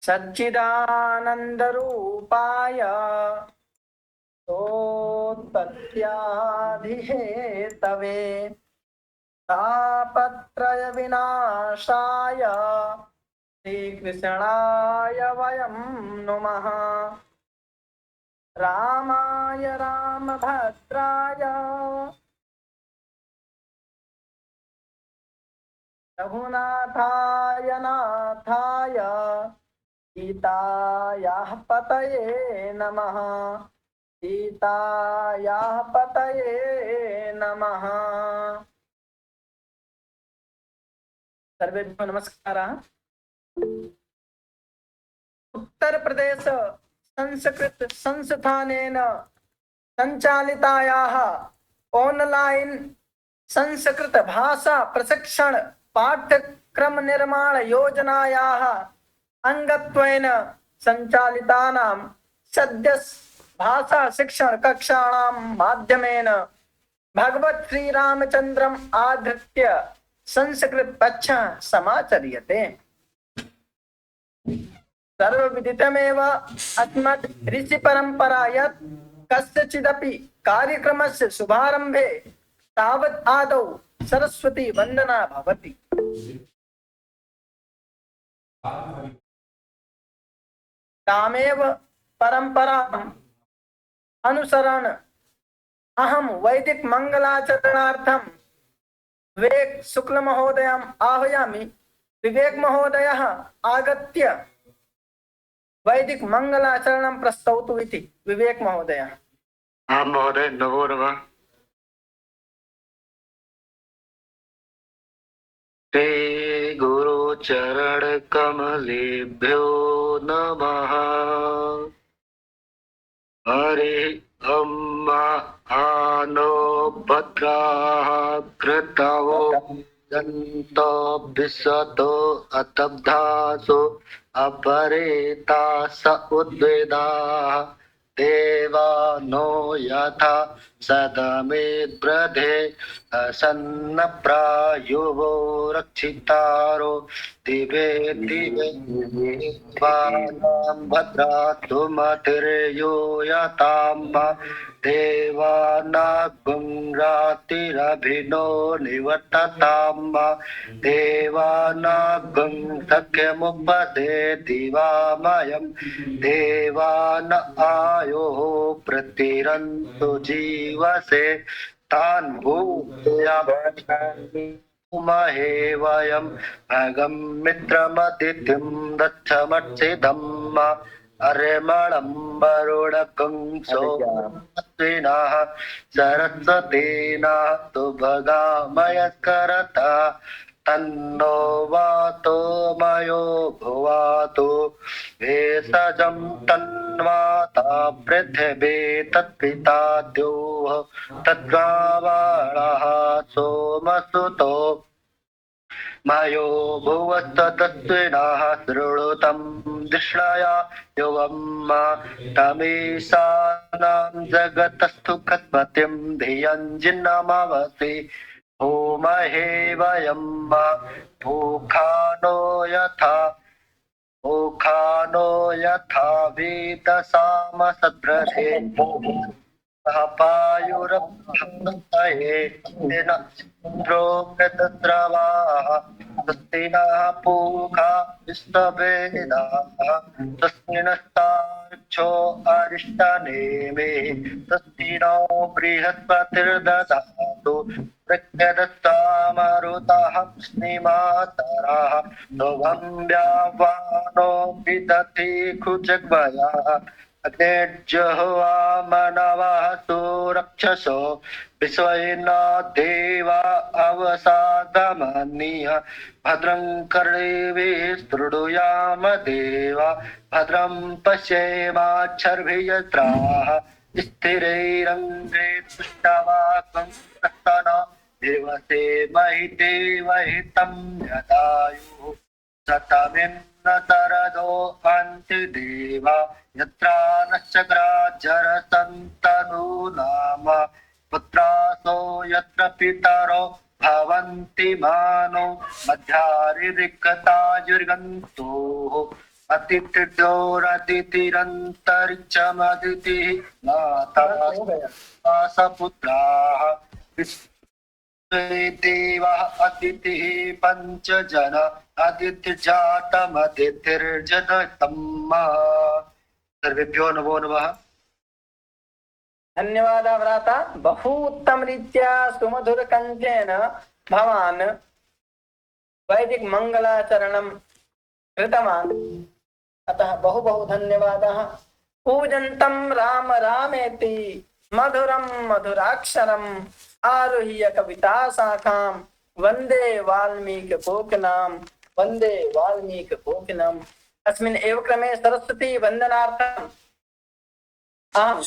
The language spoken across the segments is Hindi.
सच्चिदानन्दरूपाय तोत्पत्त्यादिहेतवे तापत्रयविनाशाय श्रीकृष्णाय वयं नुमः। रामाय रामभद्राय रघुनाथाय नाथाय सीतायाः पतये नमः। सीतायाः पतये नमः। सर्वेभ्यो नमस्कारः। उत्तर प्रदेश संस्कृत संस्थानेन संचालितायाः ऑनलाइन संस्कृत भाषा प्रशिक्षण पाठ्यक्रम निर्माण योजनायाः अंगत्वेन संचालितानां सद्य भाषा शिक्षण कक्षाणां माध्यमेन भगवत् श्री रामचंद्रम् आधृत्य संस्कृत कक्षा समाचर्यते। सर्वविदितमेव अस्मत् ऋषि परंपरा यत् कस्यचिदपि कार्यक्रमस्य शुभारंभे तावत् आदौ सरस्वती वंदना भवति। तामेव परंपराम् अनुसरण अहं वैदिक मंगलाचरणार्थं विवेक शुक्ल महोदयम् आह्वयामि। विवेक महोदयः आगत्य वैदिक मंगलाचरणं प्रस्तौतु इति। विवेक महोदय। आं महोदय, नमो नमः। ते गुरुचरण कमलेभ्यो नमः। हरे आनो भद्राः कृतवो दन्तो विशतो अतब्धासो अपरेता स उद्वेदाः देवानो यथा सदमेद्ब्रधे असन्न प्रायुवो रक्षितारो दिवे दिवे देवानां भद्रातु मतिर्यो यताम्बा देवानागुं रातिरभिनो निवर्तताम्बा देवानागुं सख्यमुपदे दिवामयं देवान आयो प्रतिरन्तु जीवसे तान् भूयामि महे वयं भगं मित्रमतिथिं दक्षमर्चिदम् अर्यमणं वरुणकं सोमस्विनः सरस्वतीनः तुभगामयस्करता तन्नो वातो मयो भुवातु भेषजं तन्वाता पृथिवी तत्पिता द्योः तद्गावाणः सोमसुतो मयो भुवस्ततस्विनः शृणुतं दृष्णया युवं तमीशानां जगतस्तु खत्पतिं धियं जिन्नमवसि भूमहे वयं भूखानो यथा वीतसामसद्रथे पायुरभये प्रोकृतद्रवाः स्वस्तिनः पूषा विश्ववेदाः स्वस्तिनस्तार्क्ष्यो अरिष्टनेमे स्वस्तिनो बृहस्पतिर्दधातु प्रत्यदस्तामरुतः स्निमातरः ध्रुवं व्यावानो विदधि खुजग्मयः अग्नेर्जह्वा मनवः सुरक्षसो विश्वेन देवा अवसादमनीय भद्रं कर्णेभिः शृणुयाम देवा भद्रं पश्येमाक्षर्भिर्यजत्राः स्थिरैरङ्गे तुष्टवाक्ं तत्तनो देवसे महिते वहितं यदायुः शतमिन्न तरदो अन्ति देवा यत्रा नश्चक्राजरसन्तनु नाम पुत्रासो यत्र पितरो भवन्ति मानो मध्यारिक्तायुर्गन्तोः अतिथिर्योरतिथिरन्तरिक्षमदितिः माता हो गया। सपुत्राः देवः अतिथिः पञ्चजन अतिथिर्जातमतिथिर्जगतम् सर्वेभ्यो नमो नमः। धन्यवाद भ्राता, बहु उत्तम रीत्या सुमधुर कंठेन भवान् वैदिक मंगलाचरणं कृतवान्, अतः बहु बहु धन्यवादः। पूजन्तं राम रामेति मधुरं मधुराक्षरम् आरुह्य कविता शाखां वन्दे वाल्मीकिकोकिलां वन्दे वाल्मीकिकोकिलम्। अस्मिन् एव क्रमे सरस्वती वन्दनार्थम् अहं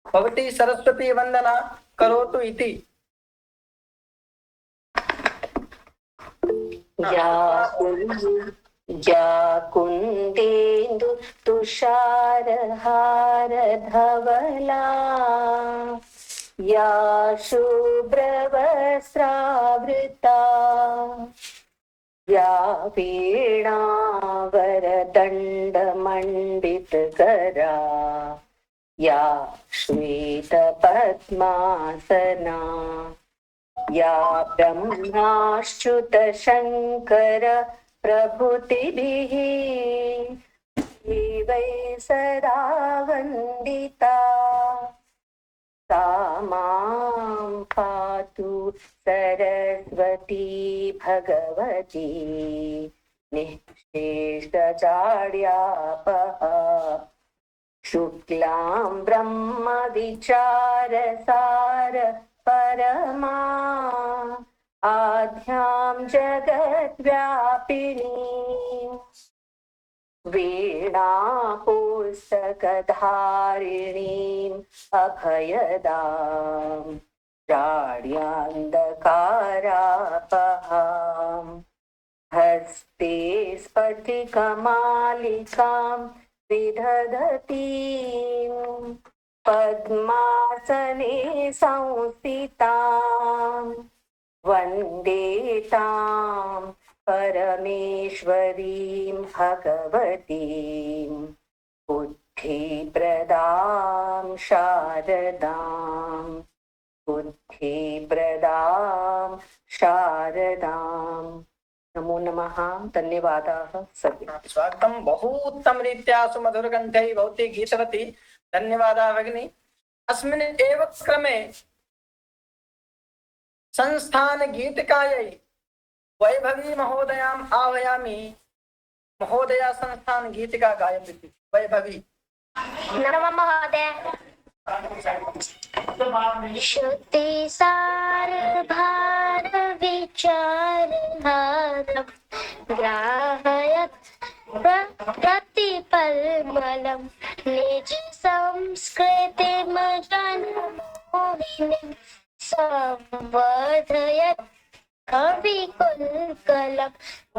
भवती सरस्वती वन्दना करोतु इति। या कुन्देन्दु तुषारहार धवला या शुभ्रवस्त्रावृता या वीणावरदण्डमण्डितकरा या श्वेतपद्मासना या ब्रह्माच्युत शङ्कर प्रभृतिभिः देवै सदा वन्दिता सा मां पातु सरस्वती भगवती निःशेषजाड्यापहा शुक्लां ब्रह्मविचारसार परमा आद्यां जगद्व्यापिनी वीणापुस्तकधारिणीम् अभयदां जाड्यान्धकारापहां हस्ते स्फटिकमालिकां विदधतीं पद्मासने संस्थितां वन्दे तां परमेश्वरीं भगवतीं बुद्धिप्रदां शारदां बुद्धिप्रदां शारदां। नमो नमः। धन्यवादाः सर्वे। स्वागतं। बहु उत्तम रीत्या सुमधुर कंठै भवती गीतवती। धन्यवादाः भगिनी। अस्मिन् एव क्रमे संस्थान गीतिकायै वैभवी महोदयाम् आह्वयामि। महोदया संस्थान गीतिका गायति। वैभवी। नमः महोदय। श्रुति सार भार विचार भारम ग्राहयत् प्रतिपल्मलं निज संस्कृतिमजन्मोहिनीं संवर्धयत् कविकुलकलं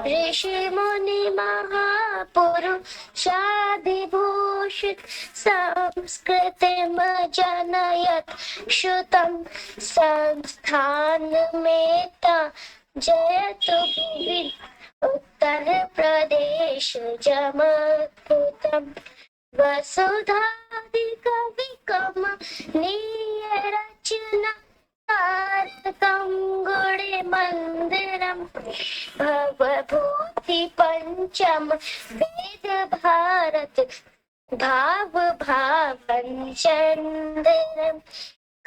ऋषिमुनिमहापुरुषादिभूषित संस्कृतिमजनयत् श्रुतं संस्थानमेता जयतु भुवि उत्तर प्रदेश जमत्कृतं वसुधादिकविकमनीय रचना कारकं गुणे मंदिरं भवभूति पंचम वेद भारत भाव भावंचंद्रम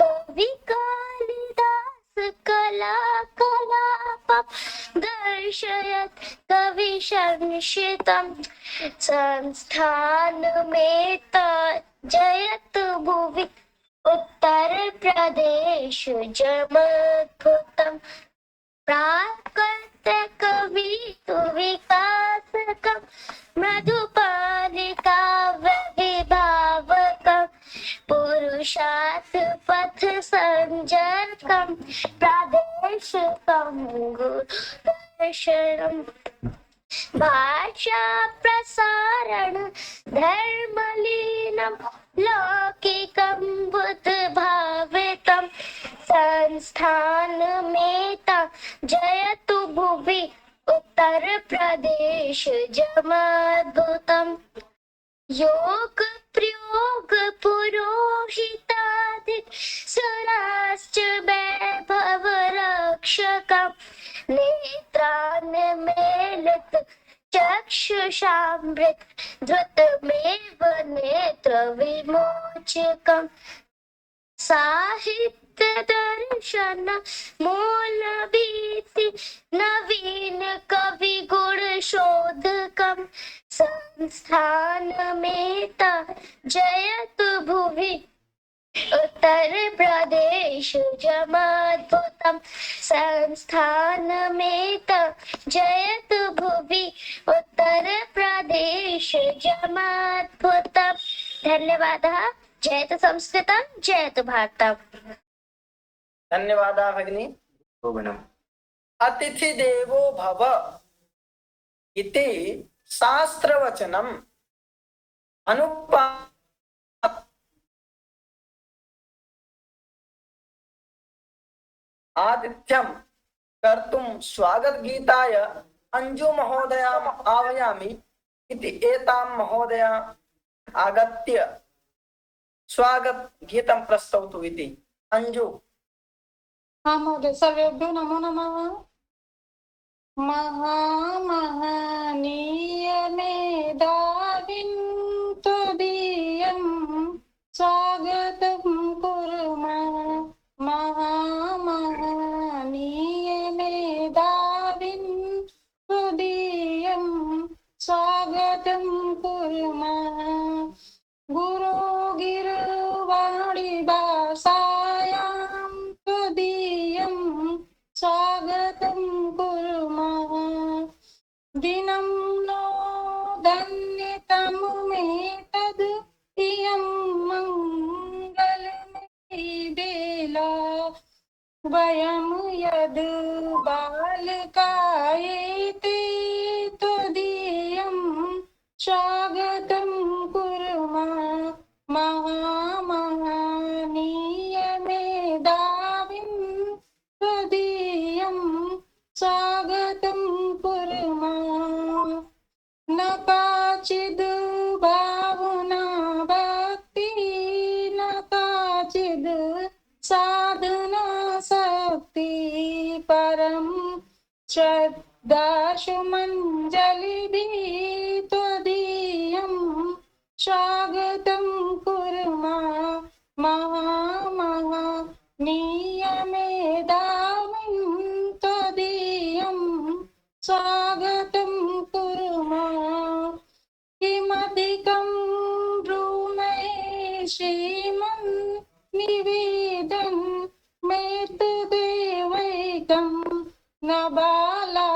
कवि कालिदास कला कलापं दर्शयत् कवि संशितं संस्थानमेत जयतु भुवि उत्तर प्रदेश जमत्कृतं प्राकृत कवितु विकासकं मधुपालिका विभावकं पुरुषार्थ पथ संजरकं प्रादेशिकं गुरुदर्शनम् भाषा प्रसारण धर्मलीनं लौकिकं बुद्ध भावितं संस्थानमेता जयतु भुवि उत्तर प्रदेश जमाद्भुतम् योग प्रयोग पुरोहिताधिक सुराश्च वैभव रक्षकम् नेत्रान्मीलित चक्षुषामृत धृतमेव नेत्र विमोचकम् साहित्य दर्शन मूलभीति नवीन कवि गुण शोधकम् संस्थानमेत जयतु भुवि उत्तर प्रदेश जमाद्भुतम् संस्थानमेत जयतु भुवि उत्तर प्रदेश जमाद्भुतम्। धन्यवादः। जयतु संस्कृतं जयतु भारतम्। धन्यवादः भगिनी। अतिथि देवो भव इति शास्त्रवचनम् अनुपा आतिथ्यं कर्तुं स्वागत गीताय अंजु महोदयाम् आह्वयामि इति एतां महोदया आगत्य स्वागत गीतं प्रस्तौतु इति। अंजु। हाँ महोदय। सर्वेभ्यो नमो नमः। महामहनीय मेधाविन् त्वदीयं स्वागतं कुर्मः। महामहनीय मेधाविन् त्वदीयं स्वागतं कुर्मः। गुरो गिरवाणी भाषायां त्वदीयं स्वागतं कुर्मः। दिनं नो धन्यतममेतद् इयं मङ्गलमयी बेला वयं यद् बालकायेते त्वदीयं स्वागतं कुर्मः। महामहनीय मेधाविन् त्वदीयं स्वागतं कुर्मः। न काचिद् भावना भक्ति न काचिद् साधना शक्ति परं श्रद्धाशु मञ्जलिभिः त्वदीयं स्वागतं कुर्मः। महामहनीय मेधाविन् त्वदीयं स्वागतं कुर्मः। किमधिकं ब्रूमहे श्रीमन् निवेदन् मेतुदेवैकं न बाला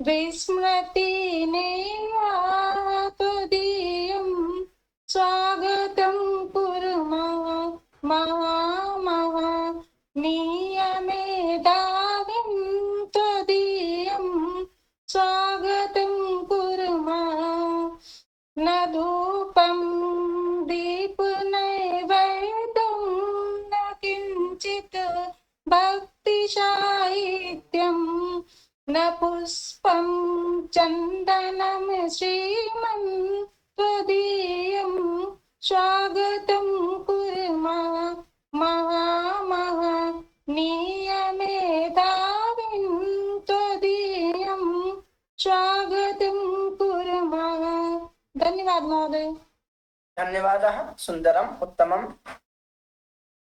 विस्मृति नेवा त्वदीयं स्वागतं कुर्मः। महामहनीय मेधाविन् त्वदीयं स्वागतं कुर्मः। न धूपं दीपनैवेद्यं न किञ्चित् भक्तिसाहित्यं न पुष्पं चन्दनं श्रीमन् त्वदीयं स्वागतं कुर्मः। महामहनीय मेधाविन् त्वदीयं स्वागतं कुर्मः। धन्यवाद महोदय। धन्यवादः। सुन्दरम् उत्तमम्।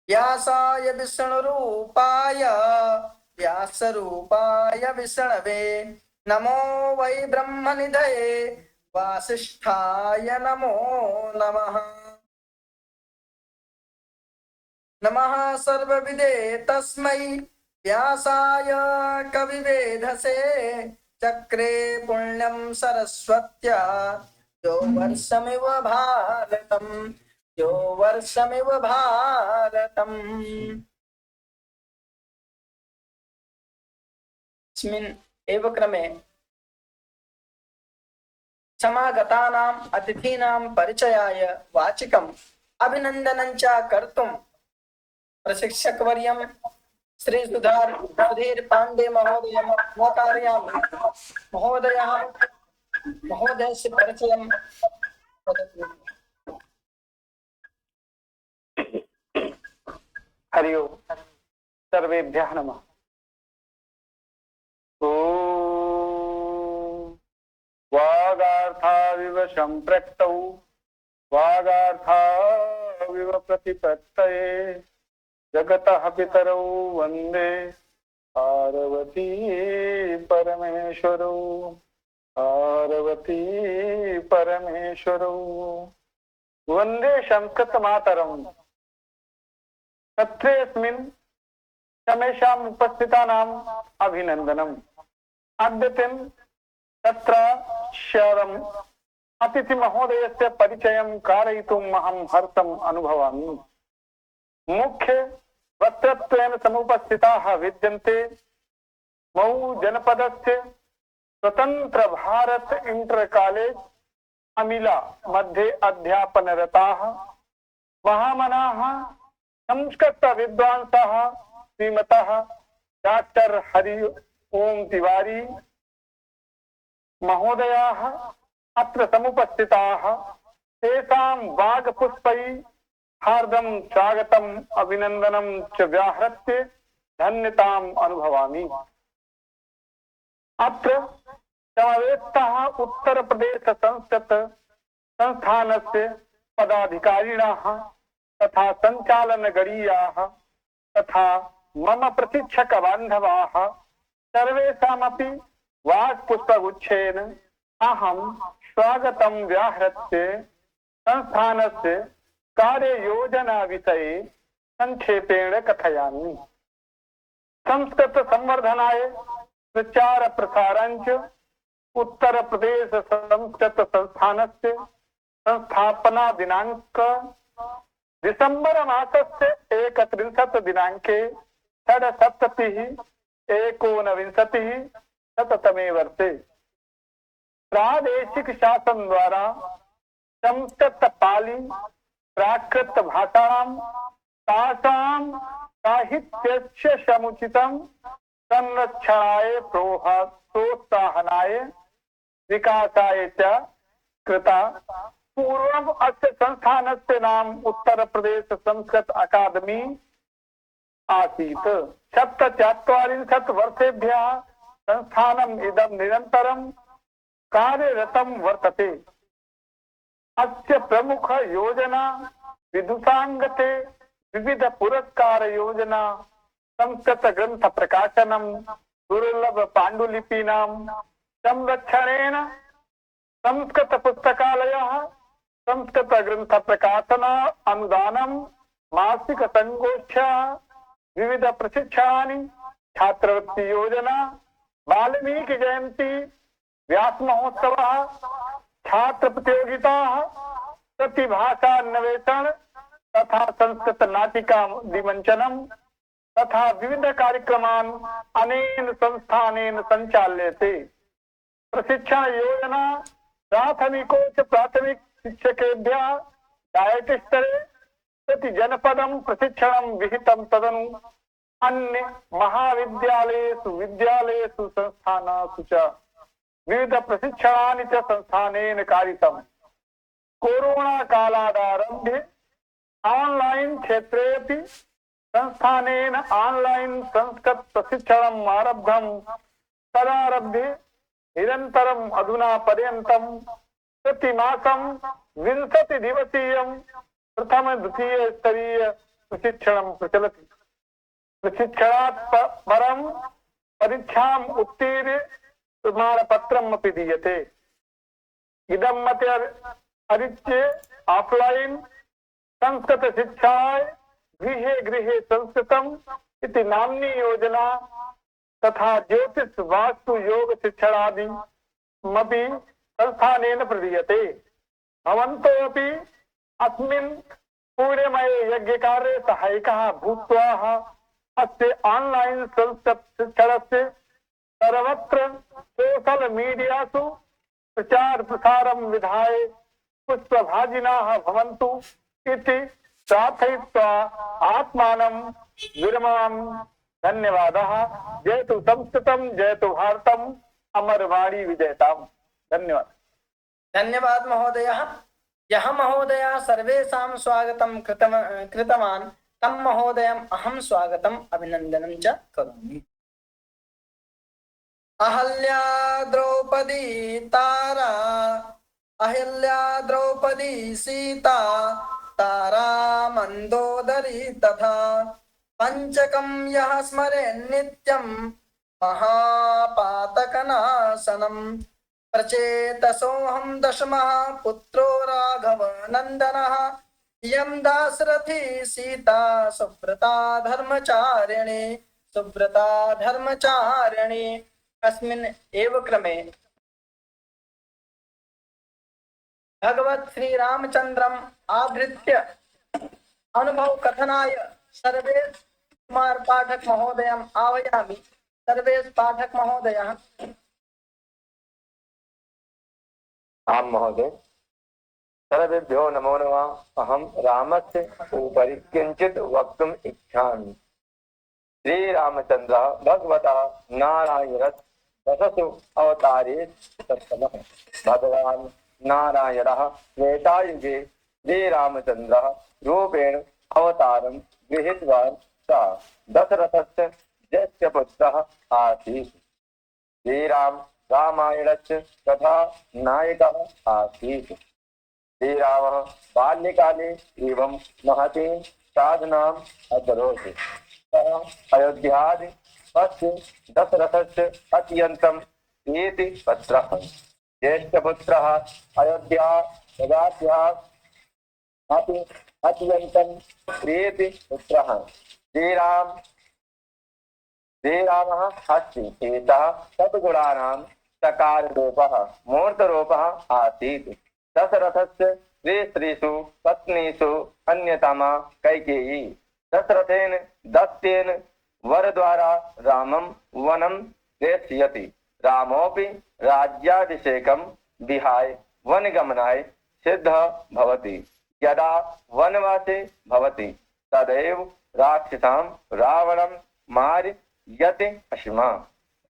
व्यासाय विष्णुरूपाय व्यासरूपाय विष्णवे नमो वै ब्रह्मनिधये वासिष्ठाय नमो नमः। नमः सर्वविदे तस्मै व्यासाय कविवेधसे चक्रे पुण्यं सरस्वत्या यो वर्षमिव भारतम् यो वर्षमिव भारतम्। अस्मिन् एव क्रमे समागतानाम् अतिथीनां परिचयाय वाचिकम् अभिनन्दनं च कर्तुं प्रशिक्षकवर्यं श्री सुधार बधीर पांडे महोदय नोतारयामि। महोदयस्य परिचयं वदतु। हरि ओम। सर्वेभ्यः नमः। ओम वागार्थाविव संप्रक्तौ वागार्थाविव प्रतिपत्तये जगतः पितरौ वन्दे पार्वती परमेश्वरौ पार्वती परमेश्वरौ वन्दे संस्कृतमातरम्। तत्रेऽस्मिन् समेषाम् उपस्थितानाम् अभिनन्दनम्। अद्यतिं तत्र शरम् अतिथिमहोदयस्य परिचयं कारयितुम् अहं हर्षम् अनुभवामि। मुख्य वक्तृत्वेन समुपस्थिताः विद्यन्ते मऊ जनपदस्य स्वतंत्र भारत इंटर कॉलेज अमिला मध्ये अध्यापनरताः महामनाः संस्कृत विद्वांसः श्रीमतः डॉक्टर हरि ओम तिवारी महोदयाः अत्र समुपस्थिताः। तेषां वागपुष्पैः हार्दं स्वागतम् अभिनन्दनं च व्याहृत्य धन्यताम् अनुभवामि। अत्र समवेतः उत्तर प्रदेश संस्कृत संस्थानस्य पदाधिकारिणः तथा संचालनगणीयाः तथा मम प्रशिक्षक बान्धवाः सर्वेषामपि वाक्पुष्पगुच्छेन अहं स्वागतं व्याहृत्य संस्थानस्य कार्ययोजना विषये संक्षेपेण कथयामि। संस्कृत संवर्धनाय प्रचार प्रसारञ्च उत्तर प्रदेश संस्कृत संस्थानस्य संस्थापना दिनांक दिसंबर मासस्य 31 दिनांके 1969 शततमे वर्षे प्रादेशिक शासन द्वारा संस्कृत पाली प्राकृत भाषाणां तासां साहित्यस्य समुचितं संरक्षणाय प्रोत्साहनाय विकासाय च कृता। पूर्वम् अस्य संस्थानस्य नाम उत्तर प्रदेश संस्कृत अकादमी आसीत्। 47 वर्षेभ्यः संस्थानम् इदं निरन्तरं कार्यरतं वर्तते। अस्य प्रमुख योजना विदुषांगते विविध पुरस्कार योजना संस्कृत ग्रंथ प्रकाशनम दुर्लभ पांडुलिपीनां संरक्षणेन संस्कृत पुस्तकालयः संस्कृत ग्रंथ प्रकाशन अनुदानम मासिक संगोष्ठ्या विविध प्रशिक्षणानि छात्रवृत्ति योजना वाल्मीकि जयंती व्यास महोत्सव छात्र प्रतियोगिता प्रतिभाषान्वेषण तथा संस्कृत नाटिका दिमंचनम तथा विविध कार्यक्रमान् अनेन संस्थानेन संचाल्यते। प्रशिक्षण योजना प्राथमिकोच्च प्राथमिक शिक्षकेभ्यः डायट स्तरे प्रति जनपदं प्रशिक्षणं विहितं। तदनु अन्य महाविद्यालयेषु विद्यालयेषु संस्थानेषु च विविध प्रशिक्षणानि च संस्थानेन कारितम्। कोरोना कालादारभ्य ऑनलाइन क्षेत्रेऽपि संस्थानेन ऑनलाइन संस्कृत प्रशिक्षणम् आरब्धम्। तदारभ्य निरन्तरम् अधुना पर्यन्तं प्रतिमासं 20 दिवसीयं प्रथम द्वितीय स्तरीय प्रशिक्षणं प्रचलति। प्रशिक्षणात् परं परीक्षाम् उत्तीर्य प्रमाणपत्रम् अपि दीयते। इदं मते अरिच्य ऑफलाइन संस्कृत शिक्षाय गृहे गृहे संस्कृतम् इति नाम्नी योजना तथा ज्योतिष वास्तु योग शिक्षणादि मपि संस्थानेन प्रदीयते। भवन्तोऽपि अस्मिन् पूर्णमये यज्ञकार्ये सहायकाः भूत्वा अस्य ऑनलाइन संस्कृत शिक्षणस्य सर्वत्र सोशल मीडियासु प्रचार प्रसारं विधाय पुष्पभाजिनाः भवन्तु इति प्रार्थयित्वा आत्मानं विरमामि। धन्यवादः। जयतु संस्कृतं जयतु भारतम् अमरवाणी विजयताम्। धन्यवाद। धन्यवाद महोदयः। यः महोदयः सर्वेषां स्वागतं कृतवान् तं महोदयम् अहं स्वागतम् अभिनन्दनं च करोमि। अहल्या द्रौपदी तारा, अहल्या द्रौपदी सीता, तारा मन्दोदरी तथा। पंचकं यः स्मरेन् नित्यं महापातकनाशनम्। प्रचेतसोऽहं दशमः पुत्रो राघवनन्दनः। इयं दाशरथी सीता सुव्रता धर्मचारिणी, सुव्रता धर्मचारिणी। अस्मिन् एव क्रमे भगवत् श्री रामचन्द्रम् आधृत्य अनुभव कथनाय सर्वेश कुमार पाठक महोदयम् आह्वयामि। सर्वेश पाठक महोदयः। आम महोदय, सर्वेभ्यो नमो नमः। अहं रामस्य उपरि किञ्चित् वक्तुम् इच्छामि। श्रीरामचन्द्रः भगवतः नारायणस्य दशसु अवतारेषु सप्तमः। भगवान् नारायणः त्रेतायुगे श्रीरामचन्द्रः रूपेण अवतारं गृहीतवान्। सः दशरथस्य ज्येष्ठपुत्रः आसीत्। श्रीराम रामायणस्य कथा नायकः आसीत्। श्रीरामः बाल्यकाले एवं महतीं साधनाम् अकरोत्। सः अयोध्यादि तस्य दशरथस्य अत्यन्तं प्रीतिपत्रः। ज्येष्ठपुत्रः अयोध्या नगराभ्याम् अपि अत्यन्तं प्रीतिपुत्रः श्रीरामः अस्ति। एषः सद्गुणानां सकाररूपः मूर्तरूपः आसीत्। दशरथस्य स्त्रीषु पत्नीषु अन्यतमा कैकेयी। दशरथेन दत्तेन वरद्वारा रामं वनं प्रेषयति। रामोऽपि राज्याभिषेकं विहाय वनगमनाय सिद्धः भवति। यदा वनवासे भवति तदैव राक्षसां रावणं मारयति स्म।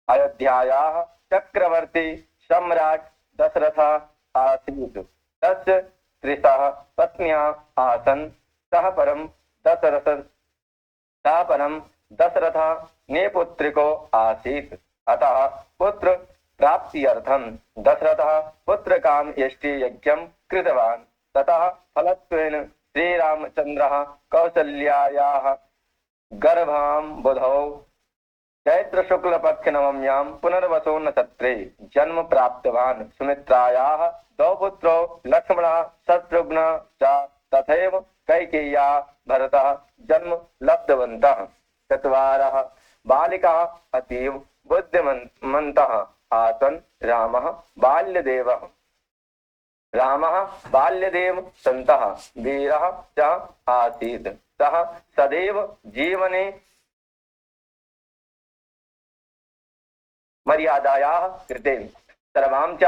अयोध्यायाः चक्रवर्ती सम्राट् दशरथः आसीत्। तस्य त्रिशः पत्न्यः आसन्। सः परं दशरथः निपुत्रिको आसीत्। अतः पुत्र प्राप्त्यर्थं दशरथः पुत्रकाम यज्ञं कृतवान्। ततः फलत्वेन श्रीरामचन्द्रः कौसल्यायाः गर्भां बुधौ चैत्र शुक्ल पक्ष नवम्यां पुनर्वसु नक्षत्रे जन्म प्राप्तवान्। सुमित्रायाः द्वौ पुत्रौ लक्ष्मणः शत्रुघ्नः च तथैव कैकेय्या भरतः जन्म लब्धवन्तः। चत्वारः बालिकाः अतीव बुद्धिमन्तः आसन्। रामः बाल्यदेव सन्तः वीरः च आसीत्। सः सदैव जीवने मर्यादायाः कृते सर्वां च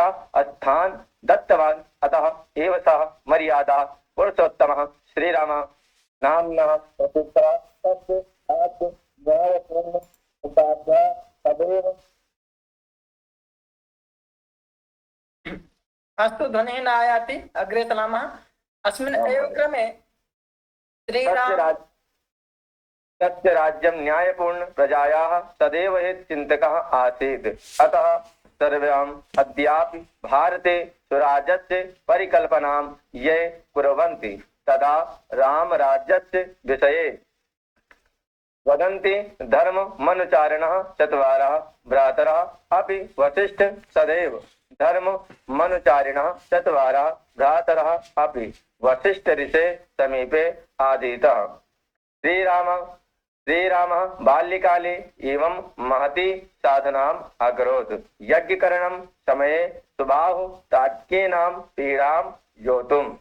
स्थानं दत्तवान्। अतः एव सः मर्यादा पुरुषोत्तमः श्रीरामः नाम्नः प्रसिद्धः। तस्य आत्मज्ञानपूर्ण उपाध्याय सदैव अस्तु, ध्वनिः न आयाति। अग्रे चलामः। अस्मिन् एव क्रमे तस्य राज्यं न्यायपूर्ण प्रजायाः तदेव हि चिन्तकः आसीत्। अतः सर्वेषाम् अद्यापि भारते स्वराज्यस्य परिकल्पनां ये कुर्वन्ति तदा रामराज्यस्य विषये वदन्ति। धर्ममनुचारिणः चत्वारः भ्रातरः अपि वसिष्ठ सदैव धर्ममनुचारिणः चत्वारः भ्रातरः अपि वसिष्ठ ऋषे समीपे आधीतः। श्रीरामः बाल्यकाले एवं महती साधनाम् अकरोत्। यज्ञकरणं समये सुबाहु तार्किकीनां पीडां योतुम्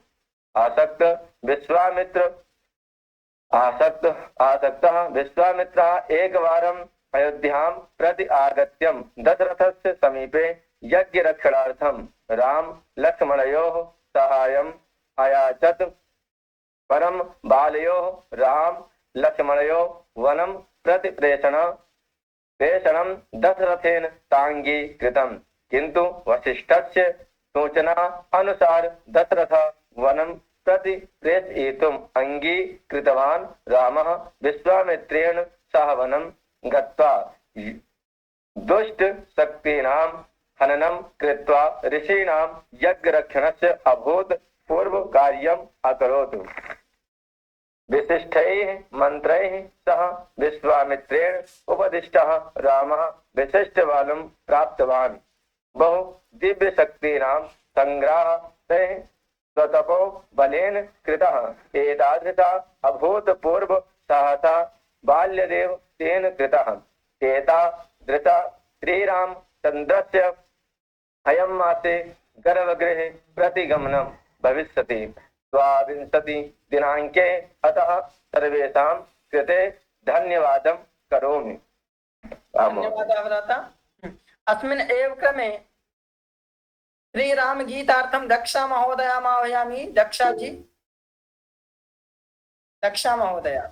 आसक्तः विश्वामित्रः एकवारम् अयोध्यां प्रति आगत्यं दशरथस्य समीपे यज्ञरक्षणार्थं राम लक्ष्मणयोः साहाय्यम् अयाचत। परं बालयोः राम लक्ष्मणयोः वनं प्रेषणं दशरथेन साङ्गीकृतं, किन्तु वसिष्ठस्य सूचना अनुसार दशरथः वनं प्रति प्रेषयितुम् अङ्गीकृतवान्। रामः विश्वामित्रेण सह वनं गत्वा दुष्टशक्तीनां हननं कृत्वा ऋषीणां यज्ञरक्षणस्य अभूतपूर्वकार्यम् अकरोत्। विशिष्टैः मन्त्रैः सह विश्वामित्रेण उपदिष्टः रामः विशिष्टबलं प्राप्तवान्। बहु दिव्यशक्तीनां सङ्ग्रहः स्वतपो बलेन कृतः। एतादृशा अभूतपूर्व साहसः बाल्यदेव तेन कृतः। एतादृशा श्रीरामचन्द्रस्य अयं मासे गर्भगृहे प्रतिगमनं भविष्यति 22 दिनाङ्के। अतः सर्वेषां कृते धन्यवादं करोमि। धन्यवादः भ्राता। अस्मिन् एव क्रमे श्रीराम गीतार्थं दक्षा महोदयाम् आह्वयामि। दक्षाजी, दक्षा महोदया।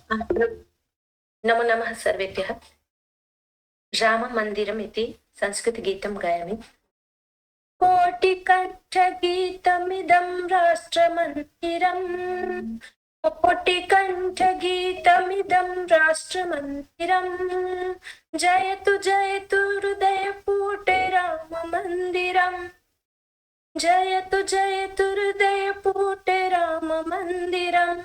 नमो नमः सर्वेभ्यः। राममन्दिरम् इति संस्कृतगीतं गायामि। कोटिकण्ठगीतमिदं राष्ट्रमन्दिरम्, कोटिकण्ठगीतमिदं राष्ट्रमन्दिरम्, जयतु जयतु हृदयपूटे राममन्दिरम्, जयतु जयतु हृदयपूटे राममन्दिरम्।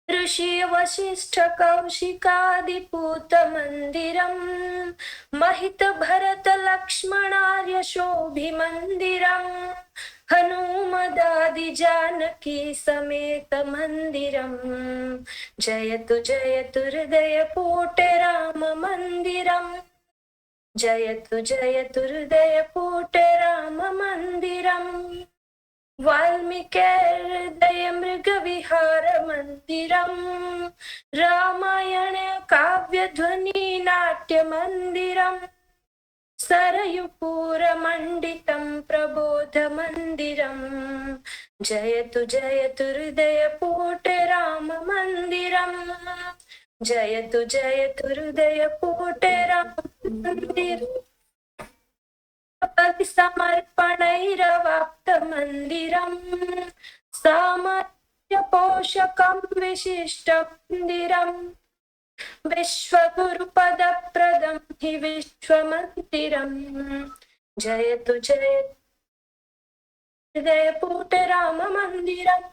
ऋषि वसिष्ठ कौशिकादिपूत मन्दिरम्, महित भरत लक्ष्मणार्य शोभिमन्दिरम्, हनुमदादि जानकी समेत मन्दिरम्, जयतु जयतु हृदयपूटे राम मन्दिरम्, जयतु जयतु हृदयपूटे राम मन्दिरम्। वाल्मीकिहृदय मृगविहार मन्दिरम्, रामायण काव्यध्वनि नाट्य मन्दिरम्, सरयुपुरमण्डितं प्रबोध मन्दिरम्, जयतु जयतु हृदयपूटे राम मन्दिरम्, जयतु जयतु हृदयपूटे राम मन्दिरम्। समर्पणैरवाप्तमन्दिरम्, सामर्थ्यपोषकं विशिष्टमन्दिरम्, विश्वगुरुपदप्रदं हि विश्वमन्दिरम्, जयतु जयतु हृदयपूटे राम मन्दिरम्,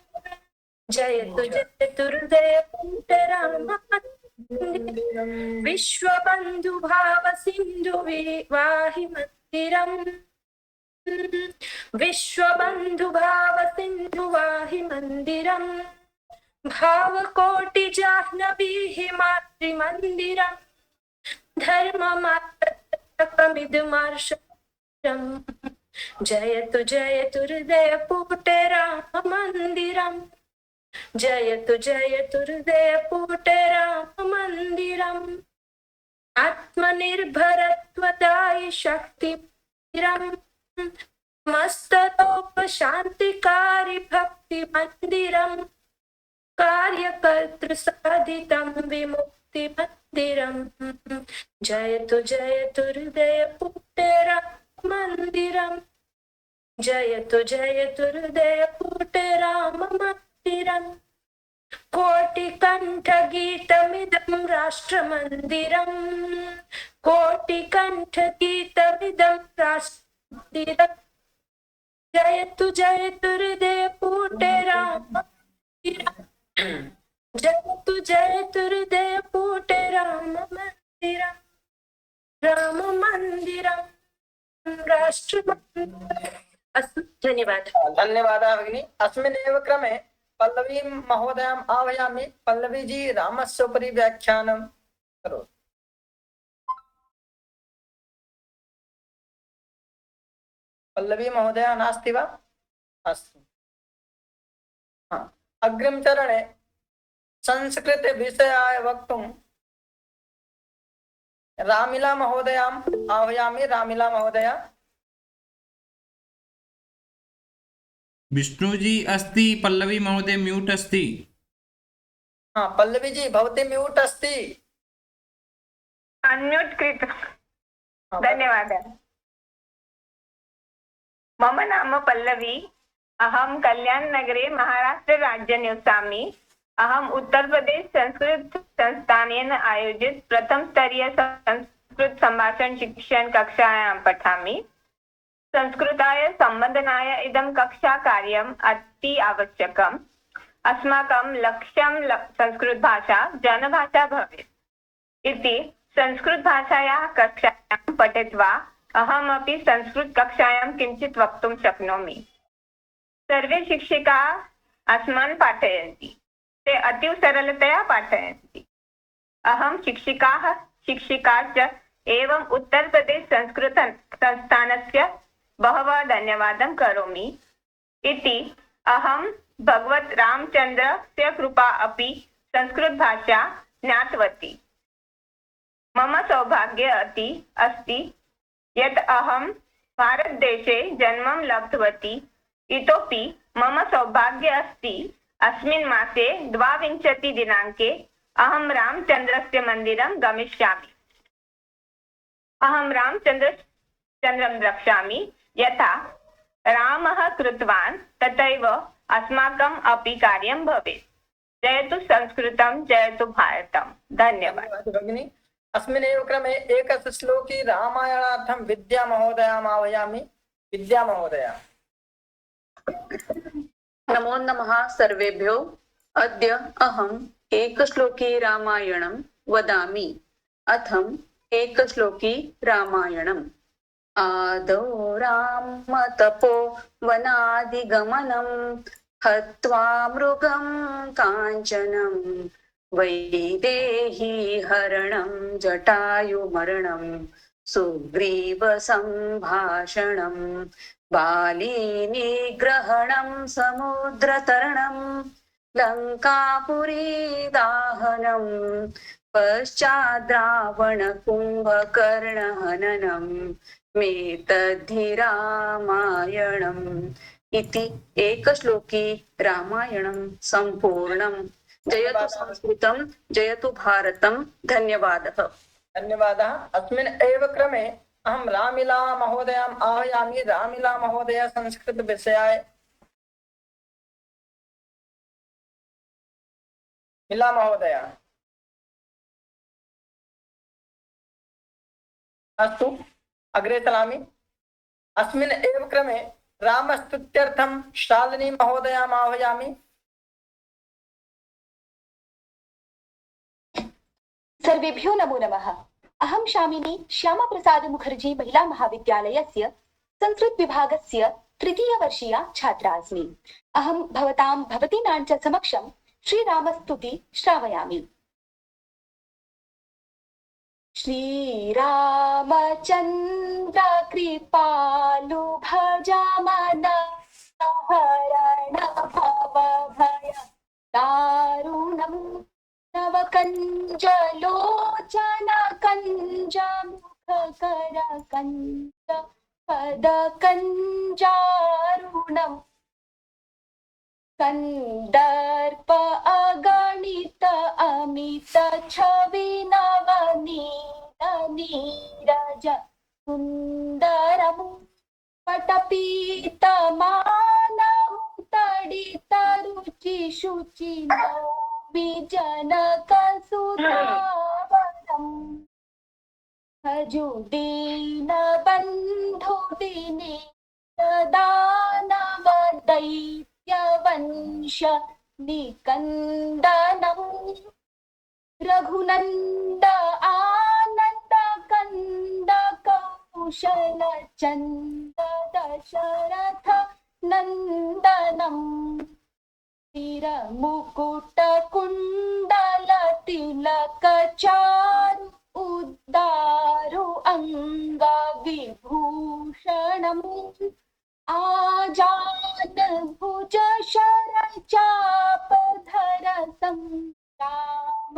जयतु जयतु हृदयपूटे राम मन्दिरम्, विश्वबन्धु भाव सिन्धु विवाहि मन्दिरम्, विश्वबन्धु भाव सिन्धु वाहि मन्दिरम्, भावकोटि जाह्नवीः मातृमन्दिरम्, धर्ममात्रकमिदुमर्षम्, जयतु जयतु हृदयपूटे राम मन्दिरम्, जयतु जयतु हृदयपूटे राम मन्दिरम्। आत्मनिर्भरत्वदायि शक्ति मन्दिरम्, मस्ततोपशान्तिकारी भक्ति मन्दिरम्, कार्यकर्तृसाधितं विमुक्ति मन्दिरम्, जयतु जयतु हृदयपूटे राम मन्दिरम्, जयतु जयतु हृदयपूटे राम मन्दिरम्। कोटिकण्ठगीतमिदं राष्ट्रमन्दिरम्, कोटिकण्ठगीतमिदं राष्ट्रमन्दिरम्, जयतु जयतु हृदयपूटे राम मन्दिरम्, जयतु जयतु हृदयपूटे राम मन्दिरम्, राम मन्दिरम् राष्ट्रमन्दिरम्। अस्तु, धन्यवादः। धन्यवादः भगिनी। अस्मिन् एव क्रमे पल्लवी महोदयाम् आह्वयामि। पल्लवी जी, रामस्य उपरि व्याख्यानं करोतु। पल्लवी महोदया नास्ति वा? अस्तु। अग्रिमचरणे संस्कृते विषयाय वक्तुं रामिला महोदयाम् आह्वयामि। रामिला महोदया। विष्णुजी अस्ति, पल्लवी महोदय म्यूट् अस्ति। पल्लवी जी भवती म्यूट् अस्ति। अन्म्यूट् कृत्वा धन्यवादः। मम नाम पल्लवी। अहं कल्याणनगरे महाराष्ट्रराज्ये निवसामि। अहम् उत्तरप्रदेश संस्कृत संस्थानेन आयोजित प्रथमस्तरीय संस्कृत सम्भाषण शिक्षण कक्षायां पठामि। संस्कृताय सम्बन्धनाय इदं कक्षा कार्यम् अति आवश्यकम्। अस्माकं लक्ष्यं संस्कृतभाषा जनभाषा भवेत् इति संस्कृतभाषायाः कक्षायां पठित्वा अहमपि संस्कृतकक्षायां किञ्चित् वक्तुं शक्नोमि। सर्वे शिक्षिकाः अस्मान् पाठयन्ति। ते अतीव सरलतया पाठयन्ति। अहं शिक्षिका च एवं उत्तरप्रदेश संस्कृत संस्थानस्य बहवः धन्यवादं करोमि इति अहं भगवत् रामचन्द्रस्य कृपा अपि संस्कृतभाषा ज्ञातवती। मम सौभाग्य अस्ति यत् अहं भारतदेशे जन्मं लब्धवती। इतोपि मम सौभाग्य अस्ति अस्मिन् मासे 22 दिनाङ्के अहं रामचन्द्रस्य मन्दिरं गमिष्यामि। अहं रामचन्द्रं द्रक्ष्यामि। यथा रामः कृतवान् तथैव अस्माकम् अपि कार्यं भवेत्। जयतु संस्कृतं, जयतु भारतम्। धन्यवादः भगिनी। अस्मिन्नेव क्रमे एकस्य श्लोकी रामायणार्थं विद्या महोदयाम् आह्वयामि। विद्या महोदया। नमो नमः सर्वेभ्यो। अद्य अहम् एकश्लोकी रामायणं वदामि। अथम् एकश्लोकी रामायणम्। आदौ रामतपो वनादिगमनं हत्वा मृगं काञ्चनं वैदेही हरणं जटायुमरणं सुग्रीवसम्भाषणं बालीनिग्रहणं समुद्रतरणं लङ्कापुरीदाहनं पश्चाद्रावणकुम्भकर्णहननं मेतद्धि रामायणम् इति एकश्लोकी रामायणं सम्पूर्णम्। जयतु संस्कृतं, जयतु भारतं। धन्यवादः। धन्यवादः। अस्मिन् एव क्रमे अहं रामिला महोदयाम् आह्वयामि। रामिला महोदय संस्कृतविषयाय। मिला महोदय। अस्तु, अग्रे चलामि। अस्मिन् एव क्रमे रामस्तुत्यर्थं शालिनी महोदयाम् आह्वयामि। सर्वेभ्यो नमो नमः। अहं शामिनी श्यामाप्रसाद मुखर्जी महिला महाविद्यालयस्य संस्कृत विभागस्य तृतीयवर्षीया छात्रा अस्मि। अहं भवतीनां च समक्षं श्रीरामस्तुति श्रावयामि। श्रीरामचन्द्र कृपालु भजमन हरण भव भय दारुणम् नवकञ्जलोचन कञ्जमुखकर कञ्ज पदकञ्जारुणम् कन्दर्प अगणित अमित छवि नवनीत नीरज सुन्दरम् पटपीतमानम् तडित रुचि शुचि जनक सुधावरम् भजुदीन बन्धु दानव दैत्यवंश निकन्दनम् रघुनन्द आनन्द कन्द कौशल चन्द दशरथ नन्दनम् मुकुट कुंडल तिलक चारु उदारु अंग विभूषणम् आजान भुज शर चाप धर संग्राम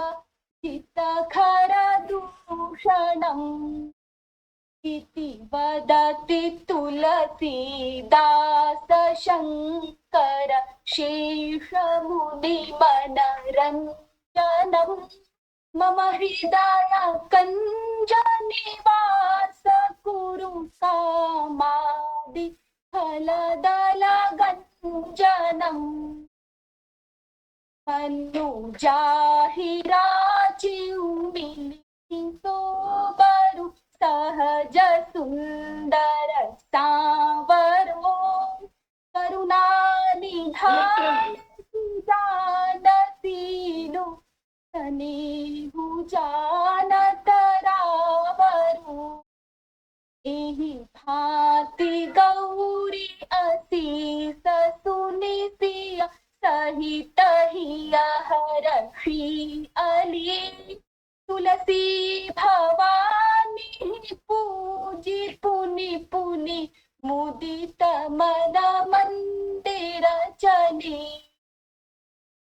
चित खर दूषणम् इति वदति तुलसीदास शंकर शेष मुनि मनरंजनम् मम हृदय कञ्जनिवास कुरु कामादि फलदलगञ्जनम् अनुजाहि राजीव मिलितो बरु सहज सुंदर सांवरो करुणानिधान जानतीनु तनेहु जानत रावरु एहि भांति गौरी असीस सुनिसिया सहित हिया हरषि अली तुलसी भवानी पूजी पुनि पुनि मुदित मन मंदिर चली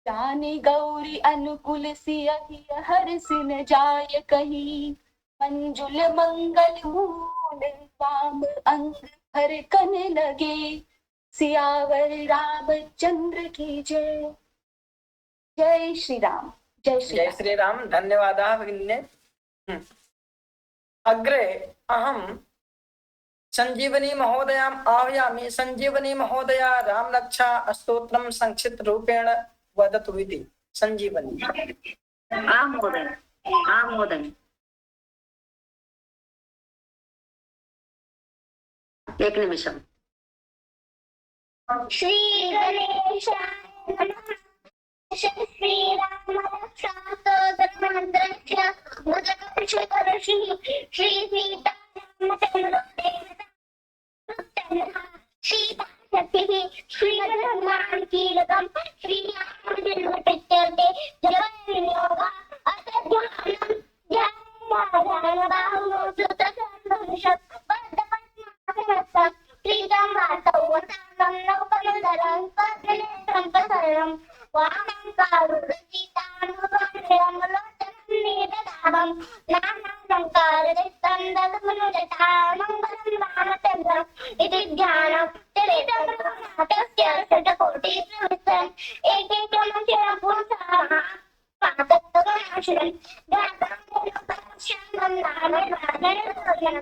जानी गौरी अनुकूल सिया हर सिन जाय कही मंजुल मंगल मूल वाम अंग हर कन लगे सियावर रामचंद्र की जय। जय श्री राम। जय श्री जय राम। श्रीराम। धन्यवादाः भगिन्ये। अग्रे अहं संजीवनी महोदयाम् आह्वयामि। संजीवनी महोदया रामरक्षा स्तोत्रं संक्षिप्त रूपेण वदतु इति। संजीवनी। आं महोदय। आं महोदय। एक निमिषम्। श्री गणेशाय नमः। श्री राम रक्षा स्तोत्रमन्त्र मुदकर्षि श्री सीता रामचंद्र सीता शक्तिः श्री हनुमान कीलकम् श्री रामचंद्र जय विनियोग अतध्यानं जय बाहुः सुतसंशत् बद्धपद्मासनस्थं श्रीराम वार्तवतां नौकमण्डलं पद्मनेत्रं प्रसरणं वामं कारुणीतानुभावं लोचनं नीतदाभं नानालङ्कारयुक्तं दलमनुजटां मङ्गलं रामचन्द्रम् इति ध्यानं चरितं नाटस्य षट्कोटिप्रविष्टम् एकैकमस्य पुंसाः पातत्वनाशनं श्यामं नामराजनं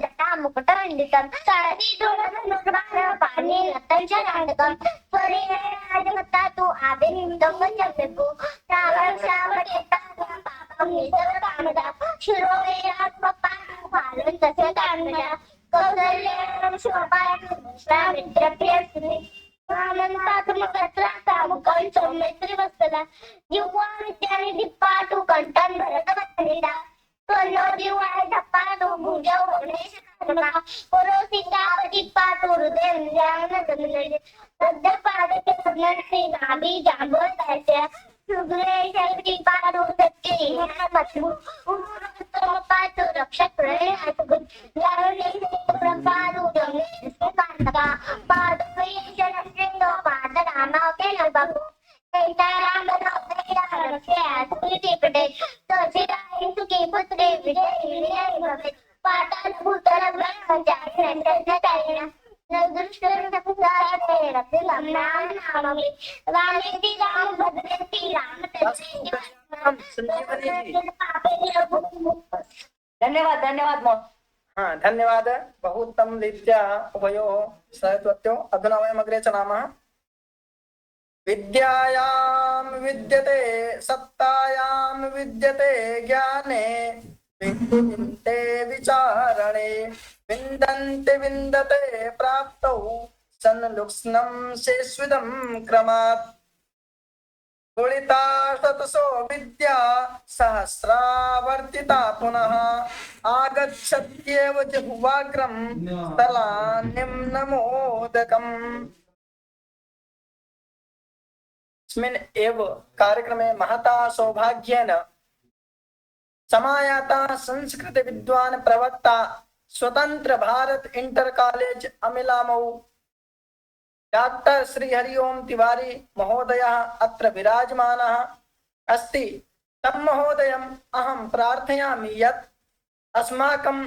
जटामुकुटमण्डितं सारथीदोलननुर्वाणपाणि रतञ्जनाटकं स्वरेणराजमत्ता तु आदिनिमित्तं वचम्यपु रामश्यामकेतां पापं निसर्गकामदा शिरोवेरात्मपानं तस्य कामदा कौसल्यं शोभानं विश्वामित्रप्रियस्मि आनन्दात्मकत्रामुकं सौमित्रिवत्सला युवा विद्यानिधि पाटु कंठं भरतवत्सलिता कन्नो दिवाय पाटु भुजौ गणेशकर्मा पुरोसितावति पाटु हृदयं ज्ञानदमनले सद्यपादके सन्नति नाभि जाम्बोदस्य सुग्रेशति पाटु सत्ये हेमतु उरुत्तम पाटु रक्षप्रयातु ज्ञाने प्रपादु जमे सुकांतका पाटु वेशन श्रींदो पाद रामा के नबु सीताराम रक्षया सुनीति पटे तुलसीदा इंसुकी पुत्रे विजय विजय भवे पाटल भूतल ब्रह्मचारी नंदनचारिण नदृष्टर सपुसारे रत्नम नामि रामेति राम भद्रेति राम धन्यवाद। धन्यवाद महोदय। हाँ, धन्यवाद। बहु उत्तम रीत्या उभयोः सहत्वत्यो। अधुना वयम् अग्रे चलामः। विद्यायां विद्यते सत्तायां विद्यते ज्ञाने विद्यन्ते विचारणे विन्दन्ते विन्दते प्राप्तौ सन्लुक्ष्णं शेष्विदं क्रमात् गुणिता शतसो विद्या सहस्रावर्तिता पुनः आगच्छत्येव जिह्वाग्रं स्थलान्निम्नमोदकम्। अस्मिन् एव कार्यक्रमे महता सौभाग्येन समायाता संस्कृत विद्वान् प्रवक्ता Swatantra Bharat inter college Amilamau doctor Shri Hariom Tiwari महोदयः अत्र विराजमानः अस्ति। तं महोदयम् अहं प्रार्थयामि यत् अस्माकं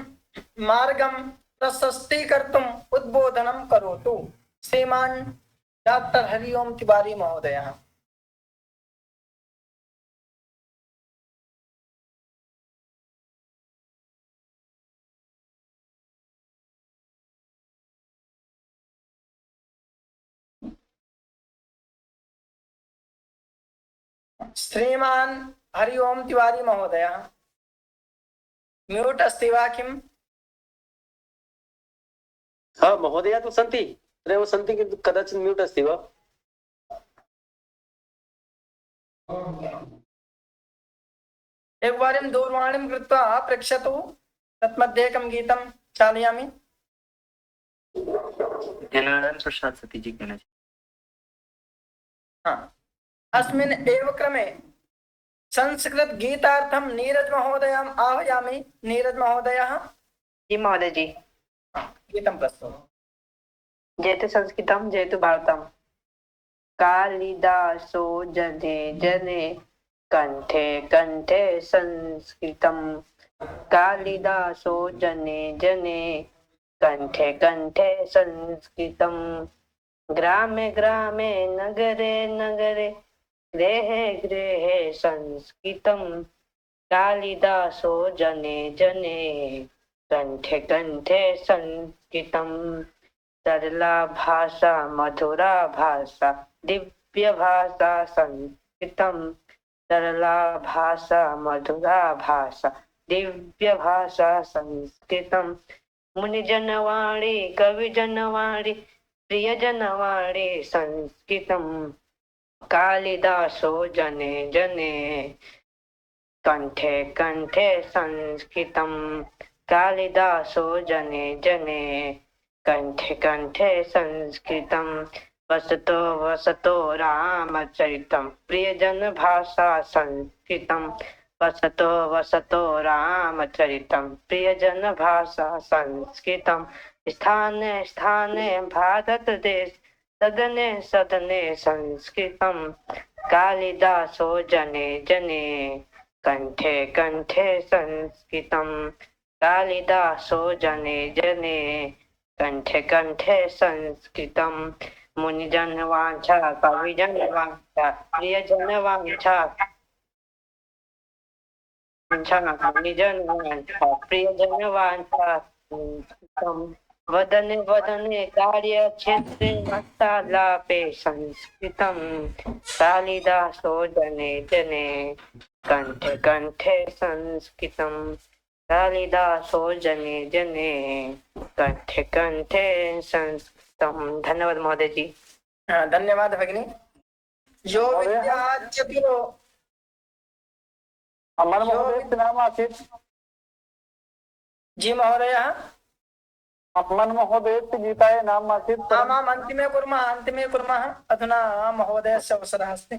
मार्गं प्रशस्तीकर्तुम् उद्बोधनं करोतु। श्रीमान् डॉक्टर हरिओम तिवारी महोदयः। श्रीमान हरि ओम तिवारी महोदय म्यूट अस्ति वा किम्? हाँ महोदया तु सन्ति, तदेव सन्ति, किन्तु कदाचित् म्यूट् अस्ति वा? एकवारं दूरवाणीं कृत्वा पृच्छतु, तन्मध्ये एकं गीतं चालयामि। जनार्दन प्रसाद सतीजी कहना हाँ। अस्मिन् एव क्रमे संस्कृत गीतार्थं नीरज महोदयम् आह्वयामि। नीरज महोदयः। जी महोदय जी। गीतं प्रस्तुतम्। जयतु संस्कृतं जयतु भारतम्। कालिदासो जने जने कंठे कंठे संस्कृतं। कालिदासो जने जने कंठे कंठे संस्कृतं। ग्रामे ग्रामे नगरे नगरे गृहे गृहे संस्कृतं। कालिदासो जने जने कंठे कंठे संस्कृतं। सरला भाषा मधुरा भाषा दिव्य भाषा संस्कृतं। सरला भाषा मधुरा भाषा दिव्य भाषा संस्कृतं। मुनिजनवाणी कविजनवाणी प्रियजनवाणी संस्कृतं। कालिदासो जने जने कंठे कंठे संस्कृतं। कालिदासो जने जने कंठे कंठे संस्कृतं। वसतो वसतो रामचरितं प्रियजन भाषा संस्कृतं। वसतो वसतो रामचरितं प्रियजन भाषा संस्कृतं। स्थाने स्थाने भारत देश सदने सदने संस्कृतं। कालिदासो जने जने कंठे कंठे संस्कृतं। कालिदासो जने जने कंठे कंठे संस्कृतं। मुनिजन वांछा कविजन वांछा प्रियजन वांछा मुनिजन वांछा प्रियजन वांछा संस्कृतं। वदने वदने कार्य क्षेत्रे वार्तालापे संस्कृतं। कालिदासो जने जने कंठे कंठे संस्कृतं। कालिदासो जने जने कंठे कंठे संस्कृतं। धन्यवाद महोदय जी। धन्यवाद भगिनी। यो विद्या चतुरो अमर महोदयस्य नाम आसीत्। जी महोदयः। अमर महोदयस्य गीताय नाम आसीत्। आमाम् अन्तिमे कुर्मः अधुना महोदयस्य अवसरः अस्ति।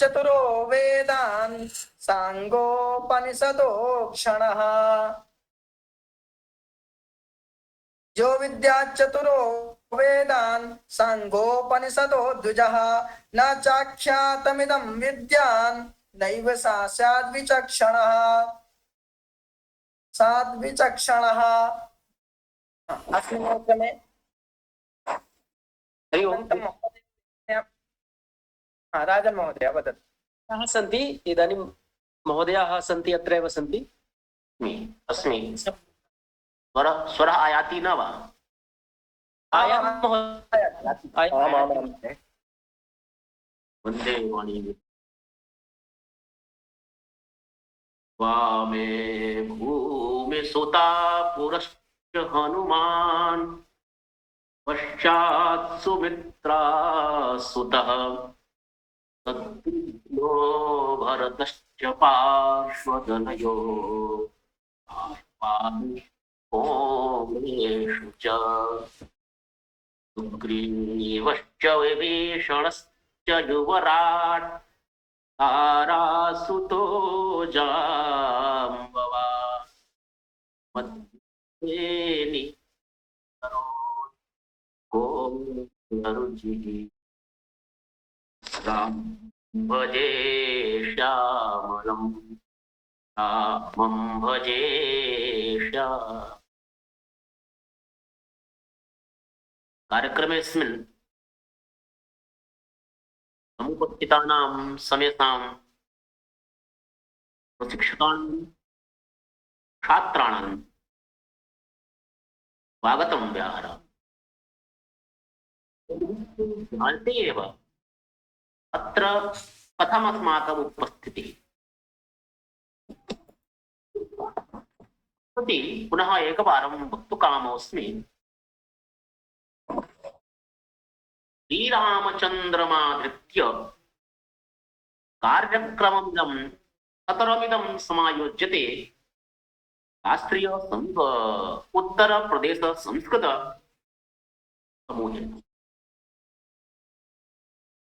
चतुरो वेदान् सांगोपनिषदो क्षणः। जो विद्या चतुरो वेदान् सांगोपनिषदो द्विजः। न चाख्यातमिदं विद्यान् नैव सा स्याद्विचक्षणः। साद्विचक्षणः। अस्मिन् क्रमे हरि ओम्। राजन् महोदय वदतु। काः सन्ति इदानीं? महोदयाः सन्ति, अत्रैव सन्ति? अस्मि। स्वरः आयाति न वा? वन्दे वाणी। वामे भूमि सुता पुरश्च हनुमान् पश्चात् सुमित्रा सुतः तद्विष्णो भरतश्च पार्श्वदनयो ओमेषु च सुग्रीवश्च विभीषणश्च युवराट् तारासुतो जाम्बवान् मध्ये राम भजे श्यामलं रामं भजे कार्यक्रमेऽस्मिन् समुपस्थितानां समेषां प्रशिक्षकान् छात्राणां स्वागतं व्याहरामि। जानते एव अत्र कथमस्माकम् उपस्थितिः इति पुनः एकवारं वक्तुकामोऽस्मि। श्रीरामचन्द्रमाधृत्य कार्यक्रममिदं सतरमिदं समायोज्यते शास्त्रीय उत्तरप्रदेश संस्कृत समूहे।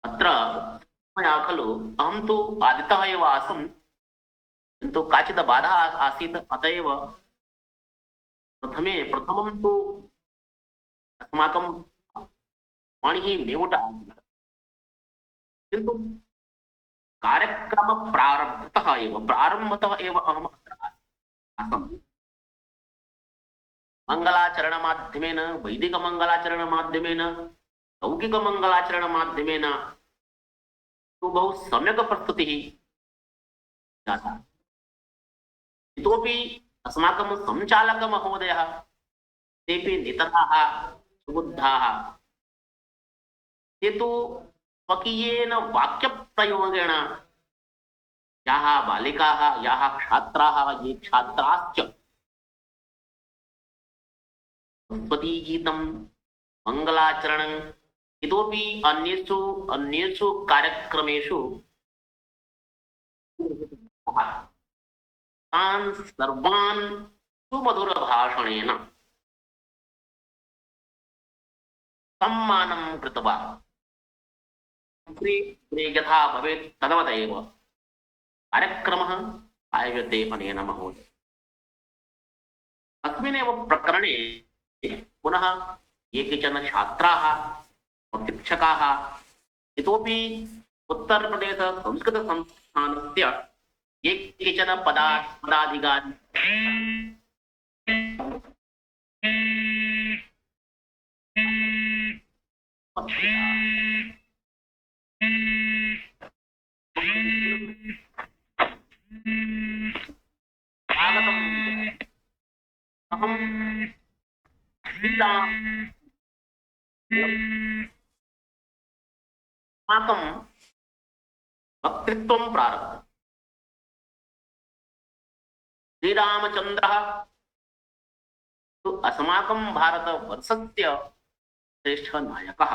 अत्र मया खलु अहं तु आदितः एव आसम्, किन्तु काचित् बाधा आसीत्, अत एव प्रथमं तु अस्माकं वाणिः निवुटा आसीत्, किन्तु कार्यक्रमप्रारम्भतः एव अहम् अत्र आसम्। मङ्गलाचरणमाध्यमेन, वैदिकमङ्गलाचरणमाध्यमेन, लौकिकमङ्गलाचरणमाध्यमेन तु बहु सम्यक् प्रस्तुतिः जाता। इतोपि अस्माकं सञ्चालकमहोदयः तेपि नितराः सुबुद्धाः, ते तु स्वकीयेन वाक्यप्रयोगेण याः बालिकाः, याः छात्राः, ये छात्राश्च सरस्वतीगीतं, मङ्गलाचरणम् इतोपि अन्येषु कार्यक्रमेषु तान् सर्वान् सुमधुरभाषणेन सम्मानं कृत्वा यथा भवेत् तद्वदेव कार्यक्रमः आयोज्यते अनेन महोदय। अस्मिन्नेव प्रकरणे पुनः ये केचन छात्राः, शिक्षकाः, इतोपि उत्तरप्रदेश संस्कृत संस्थानस्य ये केचन पदाधिकारी अस्माकं वक्तृत्वं प्रारब्धम्। श्रीरामचन्द्रः तु अस्माकं भारतवर्षस्य श्रेष्ठः नायकः,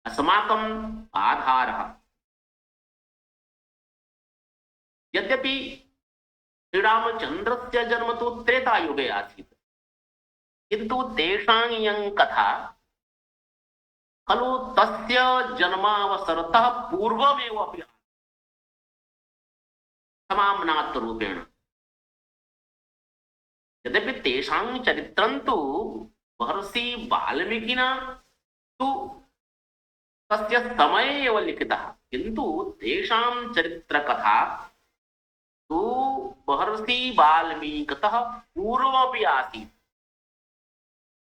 अस्माकम् आधारः। यद्यपि श्रीरामचन्द्रस्य जन्म तु त्रेतायुगे आसीत्, किन्तु तेषां इयं कथा खलु तस्य जन्मावसरतः पूर्वमेव अपि समाम्नातरूपेण। यद्यपि तेषां चरित्रं तु महर्षि वाल्मीकिना तु तस्य समये एव लिखितः, किन्तु तेषां चरित्रकथा तु महर्षि वाल्मीकितः पूर्वमपि आसीत्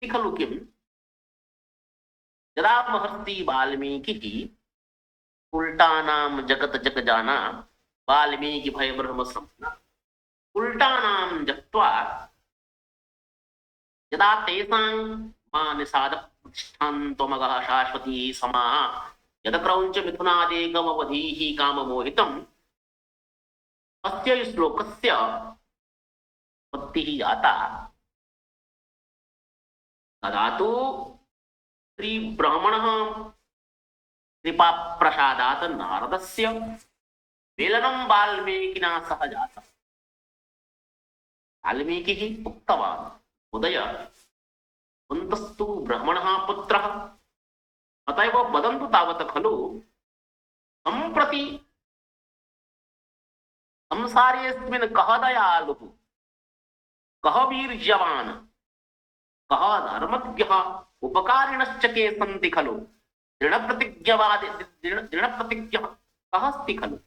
खलु। किम् यदा महर्षि वाल्मीकिः उल्टानां जगत जगजाना वाल्मीकि भय ब्रह्म संज्ञा उल्टानां जप्त्वा यदा तेषां मा निषाद प्रतिष्ठान्त्वमगः शाश्वती समाः यद क्रौञ्च मिथुनादेकमवधीः काममोहितम् अस्य श्लोकस्य उत्पत्तिः जाता। तदा तु श्रीब्रह्मणः कृपाप्रसादात् नारदस्य मेलनं वाल्मीकिना सह जातम्। वाल्मीकिः उक्तवान्, उदय कुन्तस्तु ब्रह्मणः पुत्रः, अतएव वदन्तु तावत् खलु सम्प्रति संसारेऽस्मिन् कः दयालुः, कः वीर्यवान्, कः धर्मज्ञः, उपकारिणश्च के सन्ति खलु, दृढप्रतिज्ञः कः अस्ति खलु।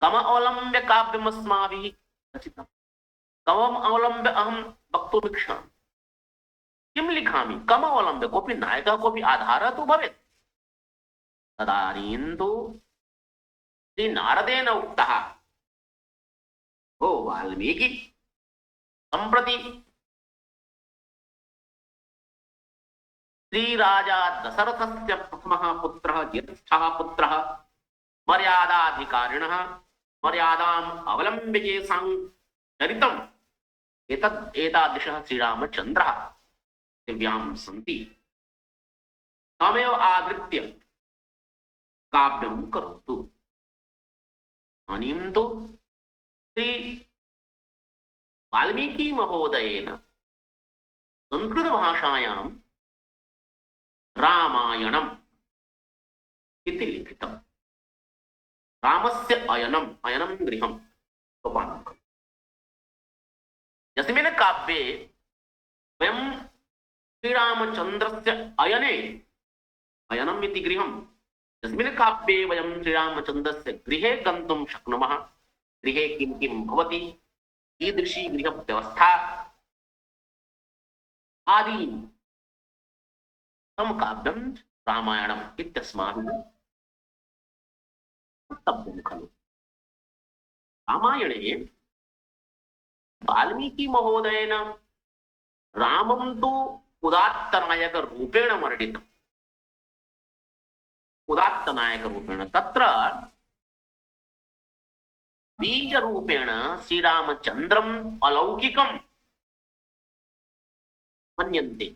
कम अवलम्ब्य काव्यमस्माभिः रचितम्, कमम् अवलम्ब्य अहं वक्तुमिच्छामि, किं लिखामि, कम अवलम्ब्य, कोऽपि नायकः, कोऽपि आधारः तु भवेत्। तदानीं तु श्रीनारदेन उक्तः, ओ वाल्मीकि, सम्प्रति श्रीराजा दशरथस्य प्रथमः पुत्रः ज्येष्ठः पुत्रः मर्यादाधिकारिणः मर्यादाम् अवलम्ब्य येषां चरितम् एतादृशः श्रीरामचन्द्रः दिव्यां सन्ति तमेव आधृत्य काव्यं करोतु। इदानीं तु श्री वाल्मीकि महोदयेन संस्कृतभाषायां रामायणम् इति लिखितम्। रामस्य अयनं गृहं सोपानं। यस्मिन् काव्ये वयं श्रीरामचन्द्रस्य अयनम् इति गृहं यस्मिन् काव्ये वयं श्रीरामचन्द्रस्य गृहे गन्तुं शक्नुमः। गृहे किं किं भवति, कीदृशी गृहव्यवस्था आदीनि तं काव्यं रामायणम् इत्यस्माभिः वक्तव्यं खलु। रामायणे वाल्मीकि महोदयेन रामं तु उदात्तनायकरूपेण वर्णितम्। उदात्तनायकरूपेण तत्र बीजरूपेण श्रीरामचन्द्रम् अलौकिकम् मन्यन्ते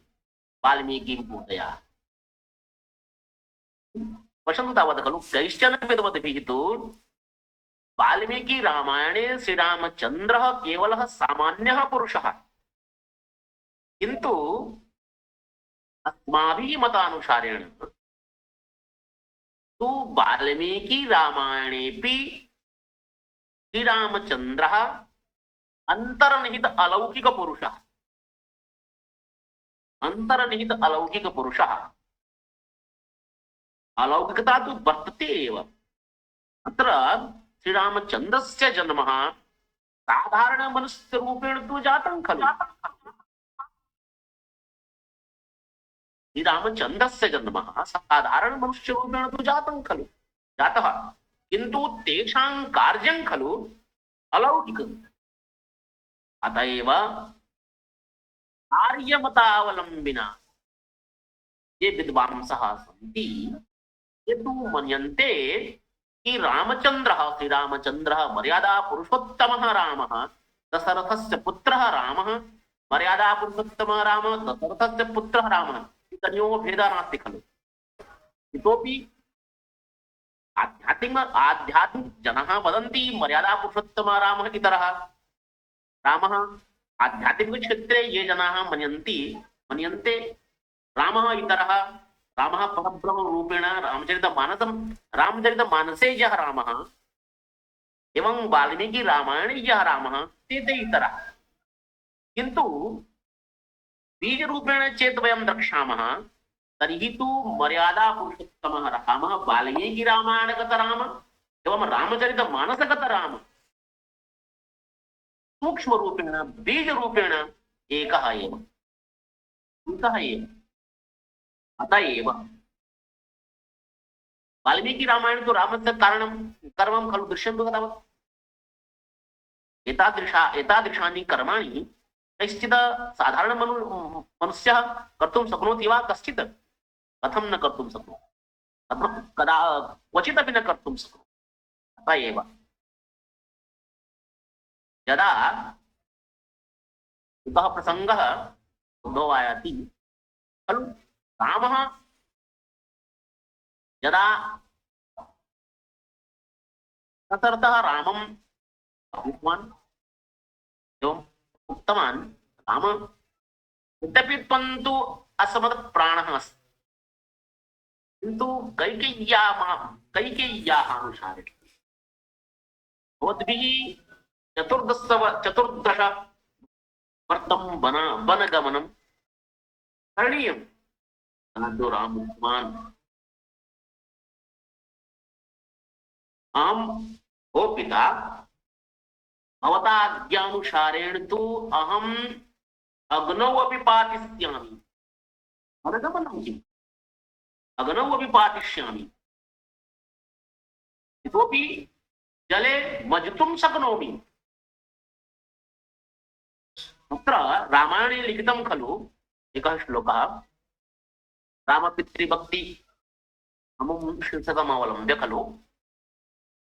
वाल्मीकि महोदयाः। पश्यन्तु तावत् खलु कैश्चन विद्वद्भिः तु वाल्मीकि रामायणे श्रीरामचन्द्रः केवलः सामान्यः पुरुषः, किन्तु अस्माभिः मतानुसारेण तु वाल्मीकि रामायणेऽपि श्रीरामचन्द्रः अन्तर्निहित अलौकिक पुरुषः। अन्तर्निहित अलौकिक पुरुषः। अलौकिकता तु वर्तते एव। अत्र श्रीरामचन्द्रस्य जन्म साधारण मनुष्यरूपेण तु जातं खलु। श्रीरामचन्द्रस्य जन्म साधारण मनुष्यरूपेण तु जातं खलु जातः, किन्तु तेषां कार्यं खलु अलौकिकम्। अतः एव आर्यमतावलम्बिना ये विद्वांसः सन्ति ये तु मन्यन्ते कि श्रीरामचन्द्रः मर्यादा पुरुषोत्तमः रामः, दशरथस्य पुत्रः रामः, मर्यादा पुरुषोत्तमः रामः, दशरथस्य पुत्रः रामः, तयोः भेदः नास्ति खलु। इतोपि आध्यात्मिक जनाः वदन्ति मर्यादा पुरुषोत्तमः रामः इतरः रामः। आध्यात्मिक क्षेत्रे ये जनाः मन्यन्ते रामः इतरः, रामः परब्रह्म रूपेण रामचरितमानसे यः रामः एवं वाल्मीकि रामायणे यः रामः ते इतरः। किन्तु बीजरूपेण चेत् वयं द्रक्ष्यामः तर्हि तु मर्यादा पुरुषोत्तमः रामः वाल्मीकि रामायणगत राम एवं रामचरितमानसगत राम सूक्ष्म रूपेण बीज रूपेण एकः एव। अतः एव वाल्मीकि रामायण तो रामस्य कारणं कर्मं खलु दृश्यन्तु तावत्। एतादृशानि कर्माणि कश्चित् साधारण मनुष्यः कर्तुं शक्नोति वा? कश्चित् कथं न कर्तुं शक्नोति, कदा क्वचिदपि न कर्तुं शक्नोति। अतः एव यदा इतः प्रसङ्गः उद्भवायाति खलु, रामः यदा दशरथः रामं उक्तवान् एवम् उक्तवान्, राम यद्यपि त्वं तु असमर्थप्राणः अस्ति, किन्तु कैकेय्याः अनुसारेण भवद्भिः 14 वर्षं वनगमनं करणीयम्। तदो राम उक्तवान्, अहं ओ पिता भवता आज्ञानुसारेण तु अहम् अग्नौ अपि पातिष्यामि। वनगमनं किम्? अग्नौ अपि पातिष्यामि, इतोपि जले मज्जितुं शक्नोमि। तत्र रामायणे लिखितं खलु एकः श्लोकः, रामपितृभक्ति अमुं शीर्षकमवलम्ब्य खलु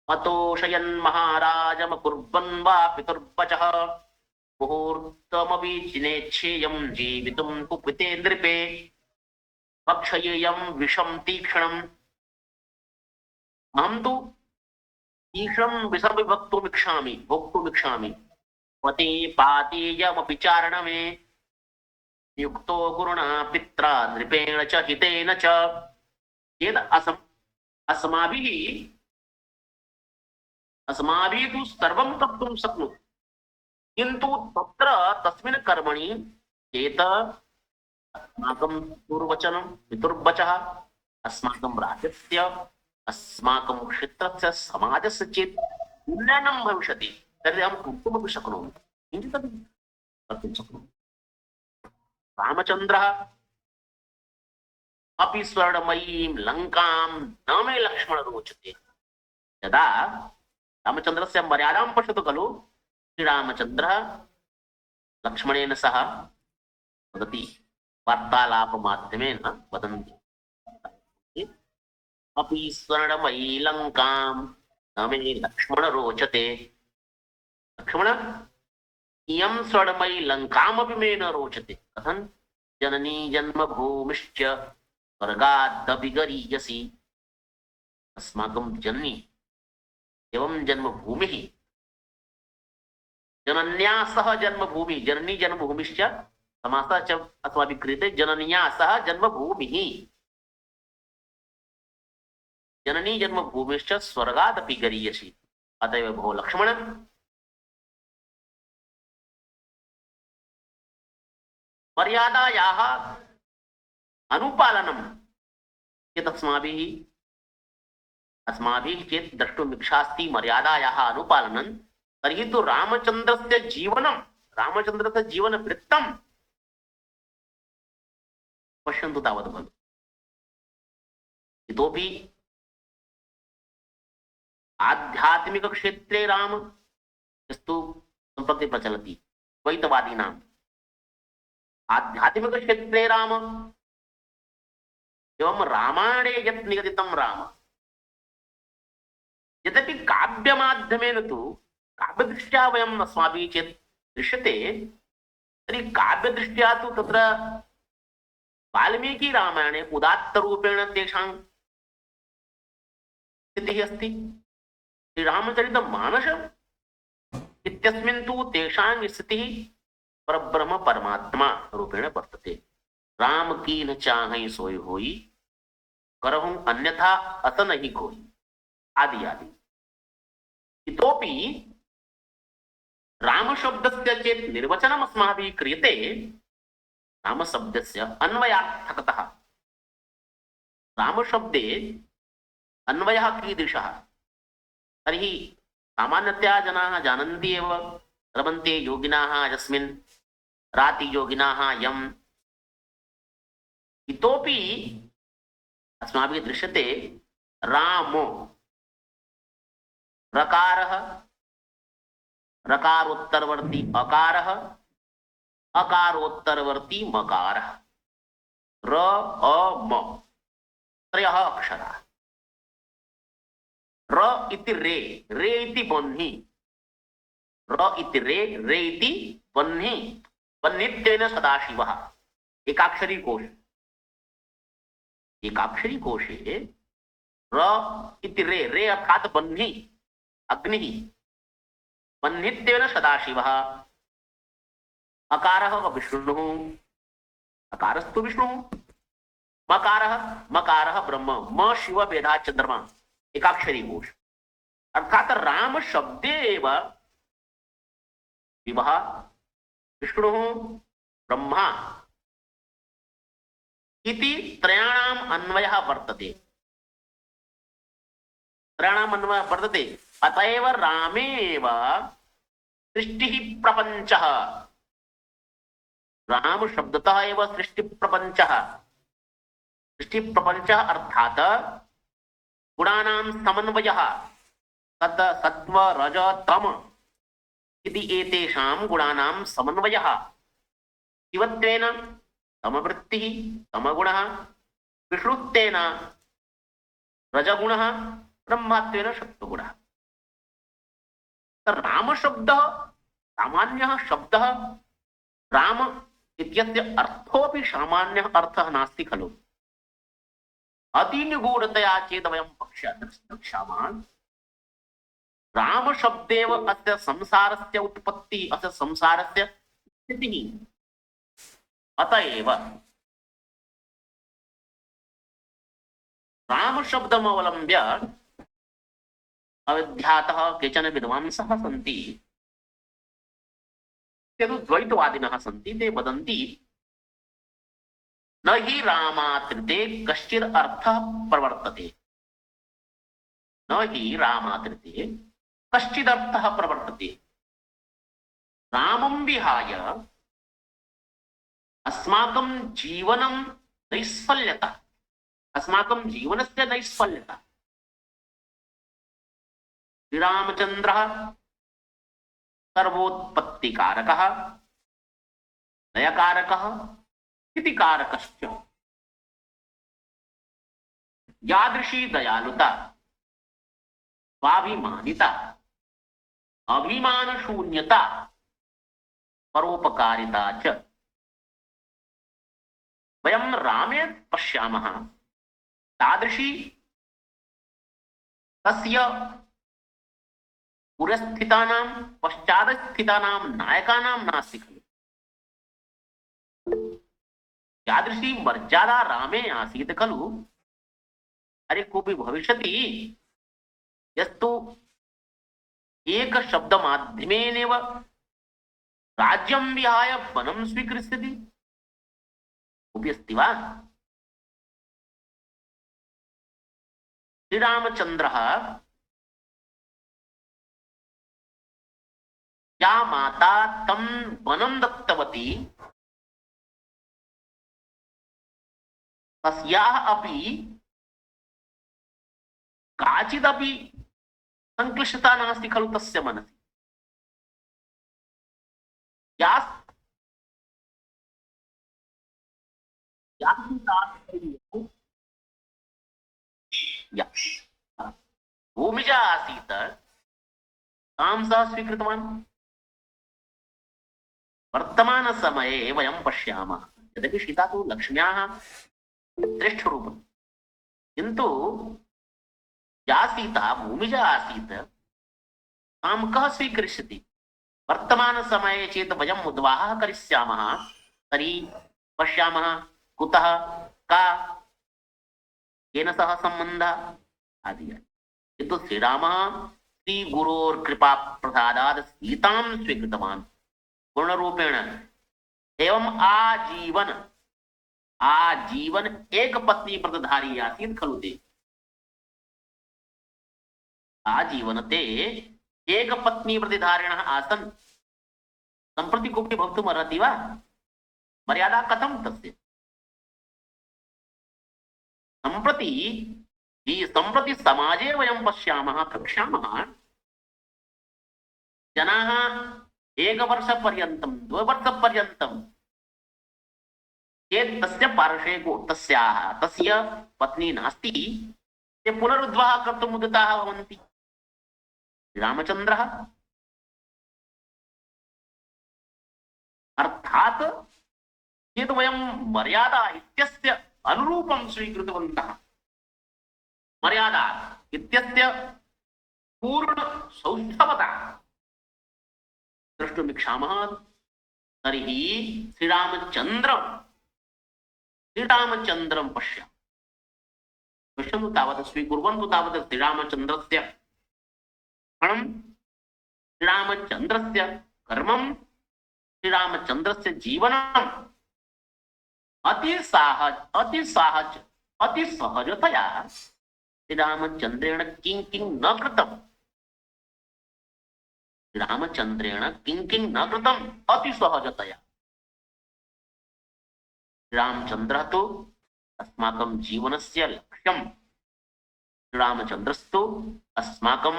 अतोषयन् महाराजमकुर्वन् वा पितुर्वचः मुहूर्तमपि जिनेच्छेयं जीवितुं कुपिते नृपे भक्षयेयं विषं तीक्ष्णम् अहं तु तीक्ष्णं विषं विभक्तुमिच्छामि भोक्तुमिच्छामि पते पातेयमपि चारणमे युक्तो गुरुणा पित्रा नृपेण च हितेन च यद् अस्माभिः तु सर्वं कर्तुं शक्नुमः किन्तु तत्र तस्मिन् कर्मणि चेत् अस्माकं पूर्ववचनं पितुर्वचः अस्माकं राज्यस्य अस्माकं क्षेत्रस्य समाजस्य चेत् उन्नयनं भविष्यति तर्हि अहं कर्तुमपि शक्नोमि किञ्चिदपि कर्तुं शक्नोमि रामचन्द्रः अपि स्वर्णमयीं लङ्कां न मे लक्ष्मण रोचते यदा रामचन्द्रस्य मर्यादां पश्यतु खलु श्रीरामचन्द्रः लक्ष्मणेन सह वदति वार्तालापमाध्यमेन वदन्ति अपि स्वर्णमयी लङ्कां न मे लक्ष्मण रोचते लक्ष्मण इयं स्वर्णमयी लङ्कामपि मे न रोचते कथं जननी जन्मभूमिश्च स्वर्गादपि गरीयसी अस्माकं जननी एवं जन्मभूमिः जनन्या सह जन्मभूमि जननी जन्मभूमिश्च समासः च अस्माभिः क्रियते जनन्या सह जन्मभूमिः जननी जन्मभूमिश्च स्वर्गादपि गरीयसी अतएव भो लक्ष्मण मर्यादायाः अनुपालनं चेत् अस्माभिः चेत् द्रष्टुमिच्छास्ति मर्यादायाः अनुपालनं तर्हि तु रामचन्द्रस्य जीवनवृत्तं पश्यन्तु तावत् खलु इतोपि आध्यात्मिकक्षेत्रे राम यस्तु सम्प्रति प्रचलति द्वैतवादीनाम् आध्यात्मिकक्षेत्रे राम एवं रामायणे यत् निगदितं राम यद्यपि काव्यमाध्यमेन तु काव्यदृष्ट्या वयम् अस्माभिः चेत् दृश्यते तर्हि काव्यदृष्ट्या तु तत्र वाल्मीकि रामायणे उदात्तरूपेण तेषां स्थितिः अस्ति श्रीरामचरितमानस इत्यस्मिन् तु तेषां स्थितिः परब्रह्म परमात्मा रूपेण वर्तते राम की न चाहै सोई होई करहूं अन्यथा अत नहीं कोई आदि आदि इतोपि राम शब्दस्य चेत् निर्वचनम् अस्माभिः क्रियते राम शब्दस्य अन्वयार्थकतः राम शब्दे अन्वयः कीदृशः तर्हि सामान्यतया जनाः जानन्ति एव रमन्ते योगिनाः यस्मिन् राति योगिनाः यम् इतोपि अस्माभिः दृश्यते रामो रकारः रकारोत्तरवर्ती अकारः अकारोत्तरवर्ती मकारः र अ म त्रयः अक्षराः र इति रे रे इति बह्नि र इति रे इति बह्नि बह्नित्वेन सदाशिवः एकाक्षरी कोशे र इति रे अर्थात बह्नि अग्निः बह्नित्वेन सदाशिवः अकारः विष्णुः अकारस्तु विष्णुः मकारः ब्रह्म म शिव वेदा चंद्रमा एकाक्षरी कोश अर्थात राम शब्दे एव शिवः विष्णुः ब्रह्मा इति त्रयाणाम् अन्वयः वर्तते अतएव रामेव सृष्टिः प्रपञ्चः राम शब्दतः एव सृष्टिप्रपञ्चः अर्थात गुणानां समन्वयः तत् सत्व रज तम इति एतेषां गुणानां समन्वयः शिवत्वेन तमवृत्तिः तमगुणः विष्णुत्वेन रजगुणः ब्रह्मत्वेन सत्त्वगुणः। राम शब्दः सामान्यः शब्दः। राम इत्यस्य अर्थोऽपि सामान्यः अर्थः नास्ति खलु। अतिनिगूढतया चेत् वयं द्रक्ष्यामः राम शब्देव अस्य संसारस्य उत्पत्ति, अस्य संसारस्य स्थितिः। अतएव राम शब्दमवलम्ब्य अविद्यातः केचन विद्वांसः सन्ति, ते तु द्वैतवादिनः सन्ति। ते वदन्ति न हि रामात्रिते कश्चित् अर्थः प्रवर्तते, न हि रामात्रिते कश्चित् अर्थः प्रवर्तते। रामं विहाय अस्माकं जीवनं नैष्फल्यता, अस्माकं जीवनस्य नैष्फल्यता। श्रीरामचन्द्रः सर्वोत्पत्तिकारकः, लयकारकः, स्थितिकारकश्च। यादृशी दयालुता, स्वाभिमानिता, अभिमानशून्यता, परोपकारिता च वयं रामे पश्यामः, तादृशी तस्य पुरस्थितानां पश्चादस्थितानां नायकानां नास्ति खलु। यादृशी मर्यादा रामे आसीत् खलु। अरे कोऽपि भविष्यति यस्तु एक शब्दमाध्यमेनैव राज्यं विहाय वनं स्वीकरिष्यति, कोऽपि अस्ति वा? श्रीरामचन्द्रः या माता तं वनं दत्तवती, तस्याः अपि काचिदपि संक्लिष्टता नास्ति खलु तस्य मनसि। भूमिजा आसीत्, तां सः स्वीकृतवान्। वर्तमान समये वयं पश्यामः, यद्यपि सीता तु लक्ष्म्याः श्रेष्ठरूपं, किन्तु या सीता भूमिजा आसीत् तां कः स्वीकरिष्यति? वर्तमान समये चेत् वयम् उद्वाहः करिष्यामः, तर्हि पश्यामः कुतः, का, केन सह सम्बन्धः आदि। किन्तु श्रीरामः श्रीगुरोर्कृपा प्रसादात् सीतां स्वीकृतवान् पूर्णरूपेण। एवं आजीवन एक पत्नी व्रतधारी आसीत् खलु ते। आजीवन ते एक पत्नी व्रतधारिणः आसन्। सम्प्रति कोऽपि भवितुम् अर्हति वा? मर्यादा कथं तस्य? सम्प्रति समाजे वयं पश्यामः, द्रक्ष्यामः, जनाः एकवर्षपर्यन्तं, द्विवर्षपर्यन्तं चेत् तस्य पार्श्वे तस्य पत्नी नास्ति, ते पुनरुद्वाहः कर्तुम् उद्यताः भवन्ति। रामचन्द्रः अर्थात् यद् वयं मर्यादा इत्यस्य अनुरूपं स्वीकृतवन्तः, मर्यादा इत्यस्य पूर्ण सौष्ठवता द्रष्टुमिच्छामः, तर्हि श्रीरामचन्द्रं पश्यन्तु तावत्, स्वीकुर्वन्तु तावत् श्रीरामचन्द्रस्य क्षणं, श्रीरामचन्द्रस्य कर्मं, श्रीरामचन्द्रस्य जीवनम् अतिसहजतया श्रीरामचन्द्रेण किं न कृतम्, श्रीरामचन्द्रेण किं न कृतम् अतिसहजतया। श्रीरामचन्द्रः तु अस्माकं जीवनस्य लक्ष्यं, श्रीरामचन्द्रस्तु अस्माकं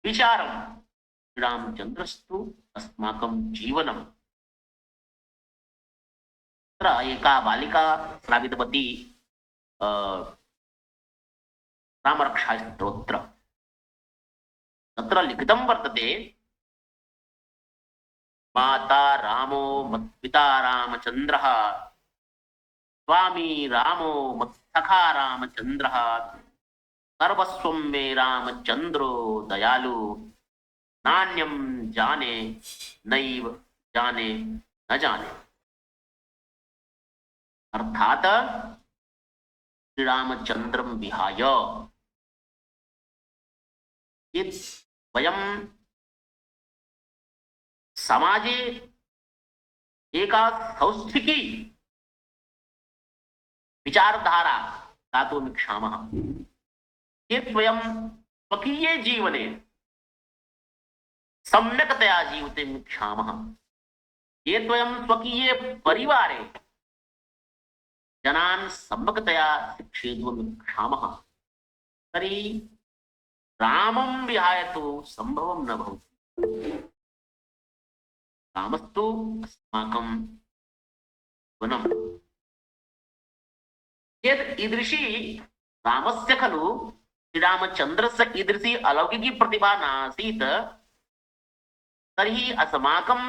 विचारं, श्रीरामचन्द्रस्तु अस्माकं जीवनं। तत्र एका बालिका श्रावितवती रामरक्षास्तोत्र। तत्र लिखितं वर्तते माता रामो मत्पिता रामचन्द्रः स्वामी रामो मत्सखा रामचन्द्रः सर्वस्वं मे रामचन्द्रो दयालु नान्यं जाने नैव जाने न जाने। अर्थात श्री रामचंद्रम विहाय वयं समाजे एका सौष्ठिकी विचारधारा दातुमिच्छामः। यत् वयं स्वकीये जीवने सम्यक्तया जीवितुमिच्छामः, यत् वयं स्वकीये परिवारे जनान् सम्यक्तया शिक्षयितुमिच्छामः, तर्हि रामं विहाय तु सम्भवं न भवति। रामस्तु अस्माकं जीवनं। यद् ईदृशी रामस्य खलु श्रीरामचन्द्रस्य ईदृशी अलौकिकी प्रतिभा नासीत्, तर्हि अस्माकं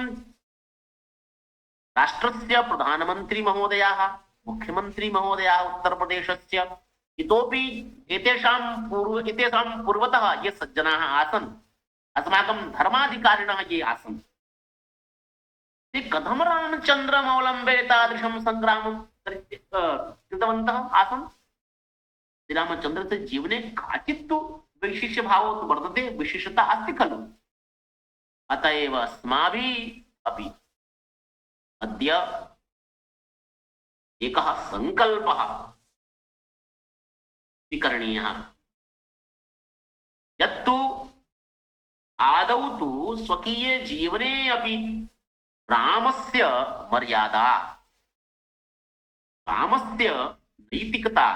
राष्ट्रस्य प्रधानमन्त्री महोदयाः, मुख्यमन्त्री महोदयाः उत्तरप्रदेशस्य इतोपि एतेषां पूर्वतः ये सज्जनाः आसन्, अस्माकं धर्माधिकारिणः ये आसन्, ते कथं रामचन्द्रमवलम्ब्य एतादृशं संग्रामं कृतवन्तः आसन्। श्रीरामचन्द्रस्य जीवने काचित् तु वैशिष्ट्यभावो वर्तते, विशेषता अस्ति खलु। अतः एव अस्माभिः अपि अद्य एकः संकल्पः स्वीकरणीयः, यत्तु आदौ तु स्वकीये जीवने अपि रामस्य मर्यादा, रामस्य नैतिकता,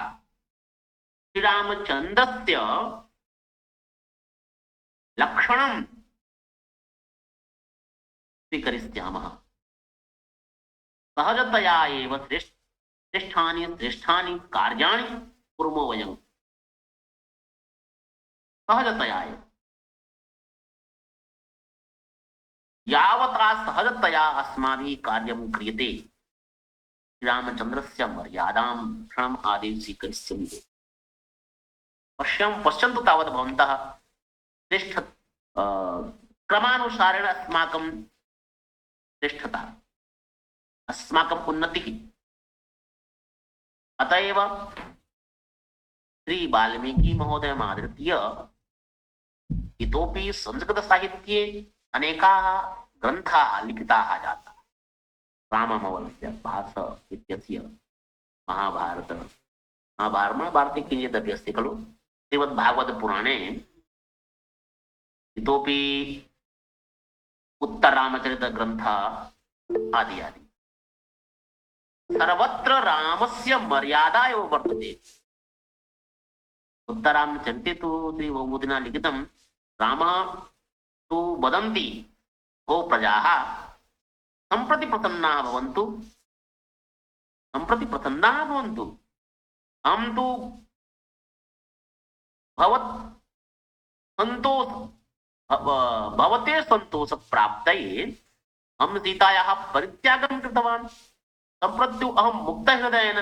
श्रीरामचन्द्रस्य लक्षणं स्वीकरिष्यामः। सहजतया एव श्रेष्ठानि कार्याणि कुर्मो वयं। सहजतया एव यावता सहजतया अस्माभिः कार्यं क्रियते, श्रीरामचन्द्रस्य मर्यादां क्षणम् आदि स्वीकरिष्यन्ते। पश्यन्तु तावत् भवन्तः श्रेष्ठ क्रमानुसारेण अस्माकं श्रेष्ठता, अस्माकम् उन्नतिः। अतः एव श्री वाल्मीकि महोदयम् आधृत्य इतोपि संस्कृतसाहित्ये अनेकाः ग्रन्थाः लिखिताः जाताः। राममवलस्य भास इत्यस्य महाभारते किञ्चिदपि अस्ति खलु। श्रीमद्भागवतपुराणे इतोपि उत्तररामचरितग्रन्थ आदि आदि सर्वत्र रामस्य मर्यादा एव वर्तते। उत्तररामचरिते तु श्रीभगवद्गीता लिखितं, रामः तु वदन्ति भो प्रजाः सम्प्रति प्रसन्नाः भवन्तु, सम्प्रति प्रसन्नाः भवन्तु, अहं तु भवते संतोष प्राप्तये अहं सीतायाः परित्यागं कृतवान्। सम्प्रत्यु अहं मुक्तहृदयेन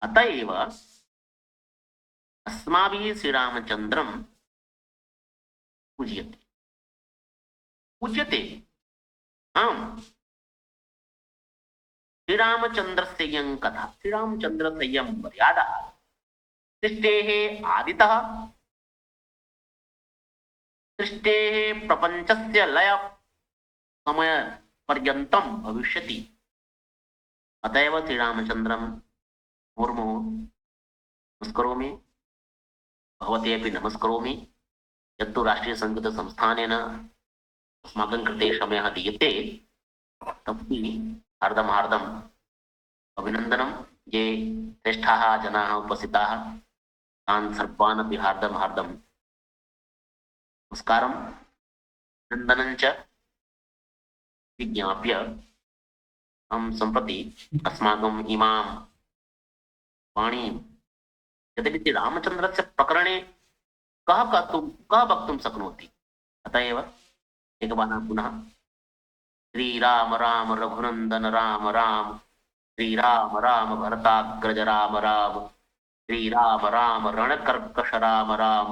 अतः एव अस्माभिः श्रीरामचन्द्रं पूज्यते। आम्, श्रीरामचन्द्रस्य इयं कथा, श्रीरामचन्द्रस्य इयं मर्यादा सृष्टेः आदितः सृष्टेः प्रपञ्चस्य लय समय पर्यन्तं भविष्यति। अतः एव श्रीरामचन्द्रं मुर्मुः नमस्करोमि, भवते अपि नमस्करोमि। यत्तु राष्ट्रीयसङ्गीतसंस्थानेन अस्माकं कृते समयः दीयते, तदपि हार्दम् अभिनन्दनं। ये श्रेष्ठाः जनाः उपस्थिताः, तान् सर्वान् अपि हार्दं नमस्कारं नन्दनं च विज्ञाप्य अहं सम्प्रति अस्माकम् इमां वाणीं यद्यपि रामचन्द्रस्य प्रकरणे कः वक्तुं शक्नोति, अतः एव एकवारं पुनः श्रीराम राम रघुनन्दन राम राम, श्रीराम राम भरताग्रज राम राम, श्रीराम राम रणकर्कश राम राम,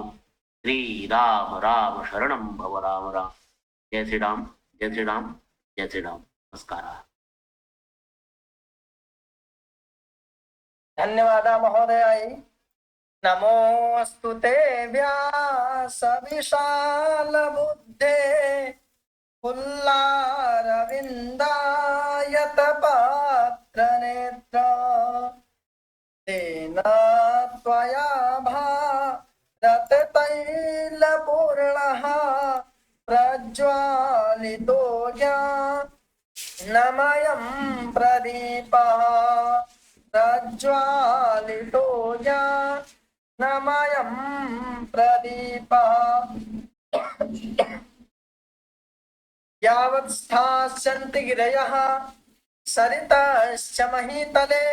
श्रीराम राम शरणं भव राम राम। जय श्री राम, जय श्री राम, जय श्री राम। नमस्कारः। धन्यवादः महोदयाय। नमोऽस्तु ते व्यास विशाल बुद्धे, फुल्लारविन्दायत पात्र नेत्र, तेन त्वया भारत तैलपूर्णः प्रज्वालितो ज्ञानमयं प्रदीपः, प्रज्वालितो ज्ञानमयं प्रदीपः। यावत् स्थास्यन्ति गिरयः सरितश्च महीतले,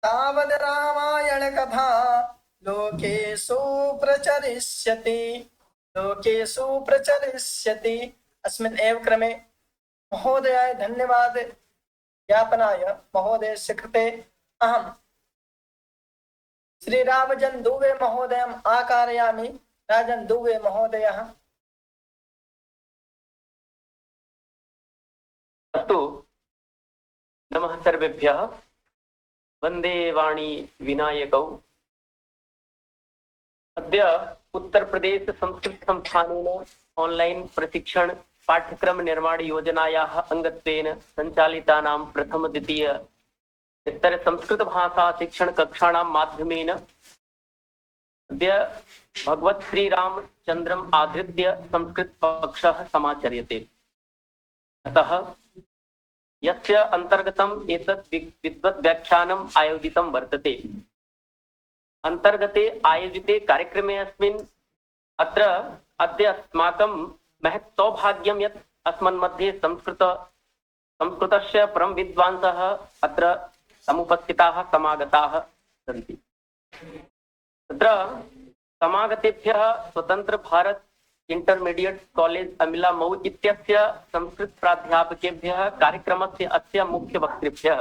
तावद् रामायणकथा लोकेषु प्रचरिष्यति, लोकेषु प्रचरिष्यति। अस्मिन् एव क्रमे महोदयाय धन्यवाद ज्ञापनाय महोदयस्य कृते अहं श्रीरामजन दुबे महोदयम् आकारयामि। राजन दुबे महोदयः। अस्तु, नमः सर्वेभ्यः। वन्दे वाणी विनायकौ। अद्य उत्तर प्रदेश संस्कृत संस्थानेन ऑनलाइन प्रशिक्षण पाठ्यक्रम निर्माण योजनायाः अंगत्वेन संचालितानां प्रथम द्वितीय स्तर संस्कृत भाषा शिक्षण कक्षाणां माध्यमेन अद्य भगवत् श्री रामचन्द्रम् आधृत्य संस्कृत कक्षः समाचर्यते। अतः यस्य अंतर्गतम् एतत् विद्वत् व्याख्यानम् आयोजितं वर्तते। अंतर्गते आयोजिते कार्यक्रमे अस्मिन् अत्र अद्य अस्माकं महत् सौभाग्यं यत् अस्मन्मध्ये संस्कृतस्य परम विद्वांसः अत्र समुपस्थिताः समागताः सन्ति। तत्र समागतेभ्यः स्वतंत्र भारत इंटरमीडिएट कॉलेज अमिला मऊ इत्यस्य संस्कृत प्राध्यापकेभ्यः कार्यक्रमस्य अस्य मुख्य वक्तृभ्यः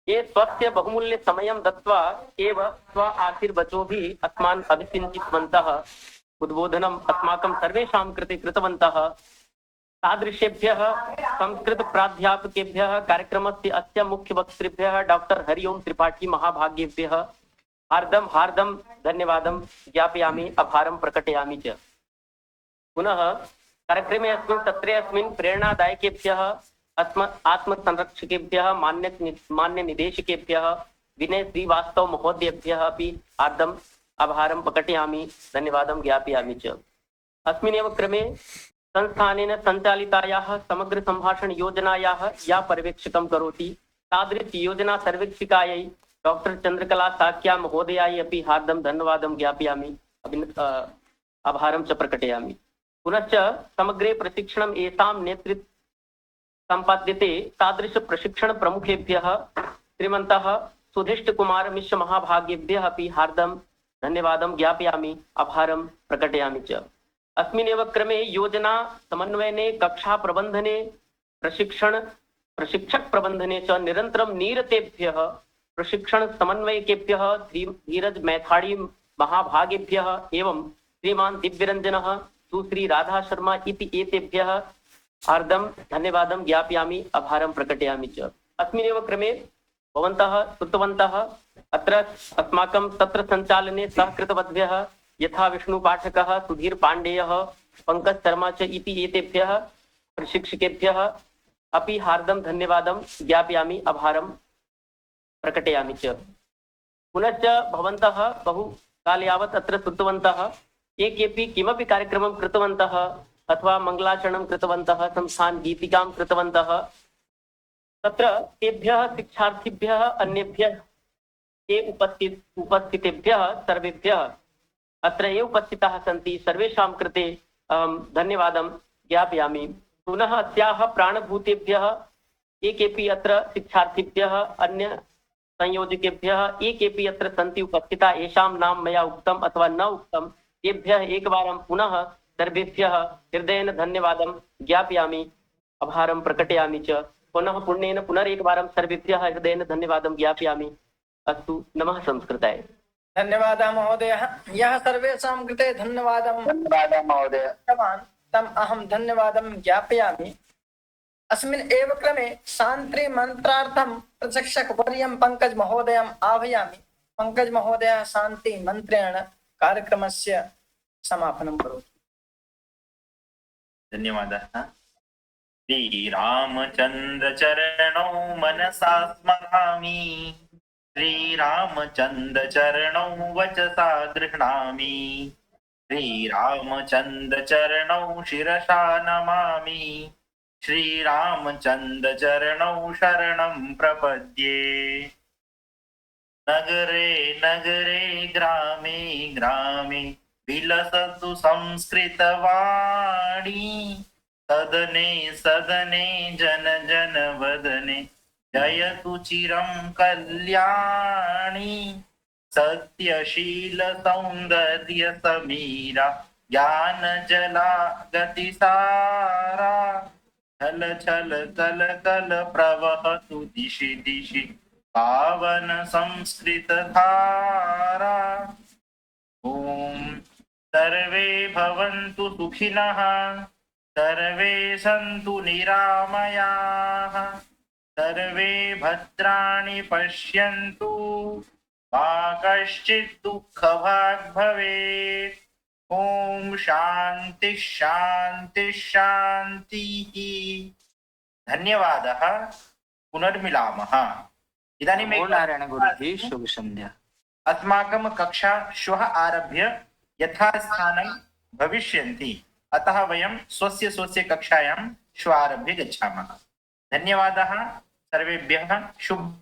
ये स्वस्य बहुमूल्य समयं दत्वा एव स्व आशीर्वचोभिः अस्मान् अभिसिञ्चितवन्तः, उद्बोधनम् अस्माकं सर्वेषां कृते कृतवन्तः। तादृशेभ्यः संस्कृत प्राध्यापकेभ्यः कार्यक्रमस्य अस्य मुख्य वक्तृभ्यः डॉक्टर हरिओम त्रिपाठी महाभागेभ्यः हार्दं धन्यवादं ज्ञापयामि, आभारं प्रकटयामि च। पुनः कार्यक्रमे अस्मिन् सत्रे अस्मिन् प्रेरणादायकेभ्यः आत्मसंरक्षकेभ्यः मान्य निदेशकेभ्यः विनय श्रीवास्तव महोदयेभ्यः अपि हार्दम् आभारं प्रकटयामि, धन्यवादं ज्ञापयामि च। अस्मिन्नेव क्रमे संस्थानेन सञ्चालितायाः समग्र संभाषण योजनायाः या पर्यवेक्षकं करोति तादृश योजना सर्वेक्षिकायै डॉक्टर चंद्रकला साक्या महोदयायै अपि हार्दं धन्यवादं ज्ञापयामि, आभारं च प्रकटयामि। पुनश्च समग्रे प्रशिक्षणं येषां नेतृत्वे सम्पाद्यते तादृश प्रशिक्षण प्रमुखेभ्यः श्रीमन्तः सुधिष्ठ कुमार मिश्र महाभागेभ्यः अपि हार्दं धन्यवादं ज्ञापयामि, आभारं प्रकटयामि च। अस्मिन्नेव क्रमे योजना समन्वयने, कक्षा प्रबन्धने, प्रशिक्षक प्रबन्धने च निरन्तरं निरतेभ्यः प्रशिक्षण समन्वयकेभ्यः धीरज मैथाड़ी महाभागेभ्यः एवं श्रीमान दिव्यरंजनः, सुश्री राधा शर्मा इति एतेभ्यः हार्दं धन्यवादं ज्ञापयामि, आभारं प्रकटयामि च। अस्मिन्नेव क्रमे भवन्तः श्रुतवन्तः अत्र अस्माकं सत्र सञ्चालने सहकृतवद्भ्यः यथा विष्णु पाठकः, सुधीर पाण्डेयः, पंकज शर्मा च इति एतेभ्यः प्रशिक्षकेभ्यः अपि हार्दं धन्यवादं ज्ञापयामि, आभारं प्रकटयामि च। पुनश्च भवन्तः बहुकाल यावत् अत्र श्रुतवन्तः, ये केऽपि किमपि कार्यक्रमं कृतवन्तः अथवा मंगलाचरणं कृतवन्तः, संस्थान गीतिकां कृतवन्तः, तत्र तेभ्यः शिक्षार्थिभ्यः अन्येभ्यः ये उपस्थितेभ्यः सर्वेभ्यः अत्र ये उपस्थिताः सन्ति सर्वेषां कृते धन्यवादं ज्ञापयामि। पुनः अस्याः प्राणभूतेभ्यः ये केपि अत्र शिक्षार्थिभ्यः अन्य संयोजकेभ्यः ये केपि अत्र सन्ति उपस्थिताः येषां नाम मया उक्तम् अथवा न उक्तं तेभ्यः एकवारं पुनः सर्वेभ्यः हृदयेन धन्यवादं ज्ञापयामि, आभारं प्रकटयामि च। पुनः पुण्येन पुनरेकवारं सर्वेभ्यः हृदयेन धन्यवादं ज्ञापयामि। अस्तु, नमः संस्कृताय। धन्यवादः महोदय। यः सर्वेषां कृते धन्यवादं महोदय उक्तवान् तम् अहं धन्यवादं ज्ञापयामि। अस्मिन् एव क्रमे शान्ति मन्त्रार्थं प्रशिक्षकवर्यं पङ्कज महोदयम् आह्वयामि। पङ्कज महोदयः शान्ति मन्त्रेण कार्यक्रमस्य समापनं करोतु। धन्यवादः। श्रीरामचन्द्र चरणौ मनसा स्मरामि, श्रीरामचन्द्र चरणौ वचसा गृह्णामि, श्रीरामचन्द्र चरणौ शिरसा नमामि, श्रीरामचन्द्र चरणौ शरणं प्रपद्ये। नगरे नगरे ग्रामे ग्रामे विलसतु संस्कृतवाणी, सदने सदने जन जन वदने जयतु चिरं कल्याणी। सत्यशील सौन्दर्य समीरा ज्ञान जला गतिसारा, छल छल कल कल प्रवहतु दिशि दिशि पावन संस्कृत धारा। ओम सर्वे भवन्तु सुखिनः, सर्वे सन्तु निरामयाः, सर्वे भद्राणि पश्यन्तु, मा कश्चित् दुःखभाग् भवेत्। ओम शांति शांति शान्तिः। धन्यवादः। पुनर्मिलामः। इदानीं नारायण गुरुजी, शुभ संध्या। अस्माकं कक्षा श्वः आरभ्य यथास्थानं भविष्यन्ति, अतः वयं स्वस्य स्वस्य कक्षायां श्वः आरभ्य गच्छामः। धन्यवादः सर्वेभ्यः। शुभ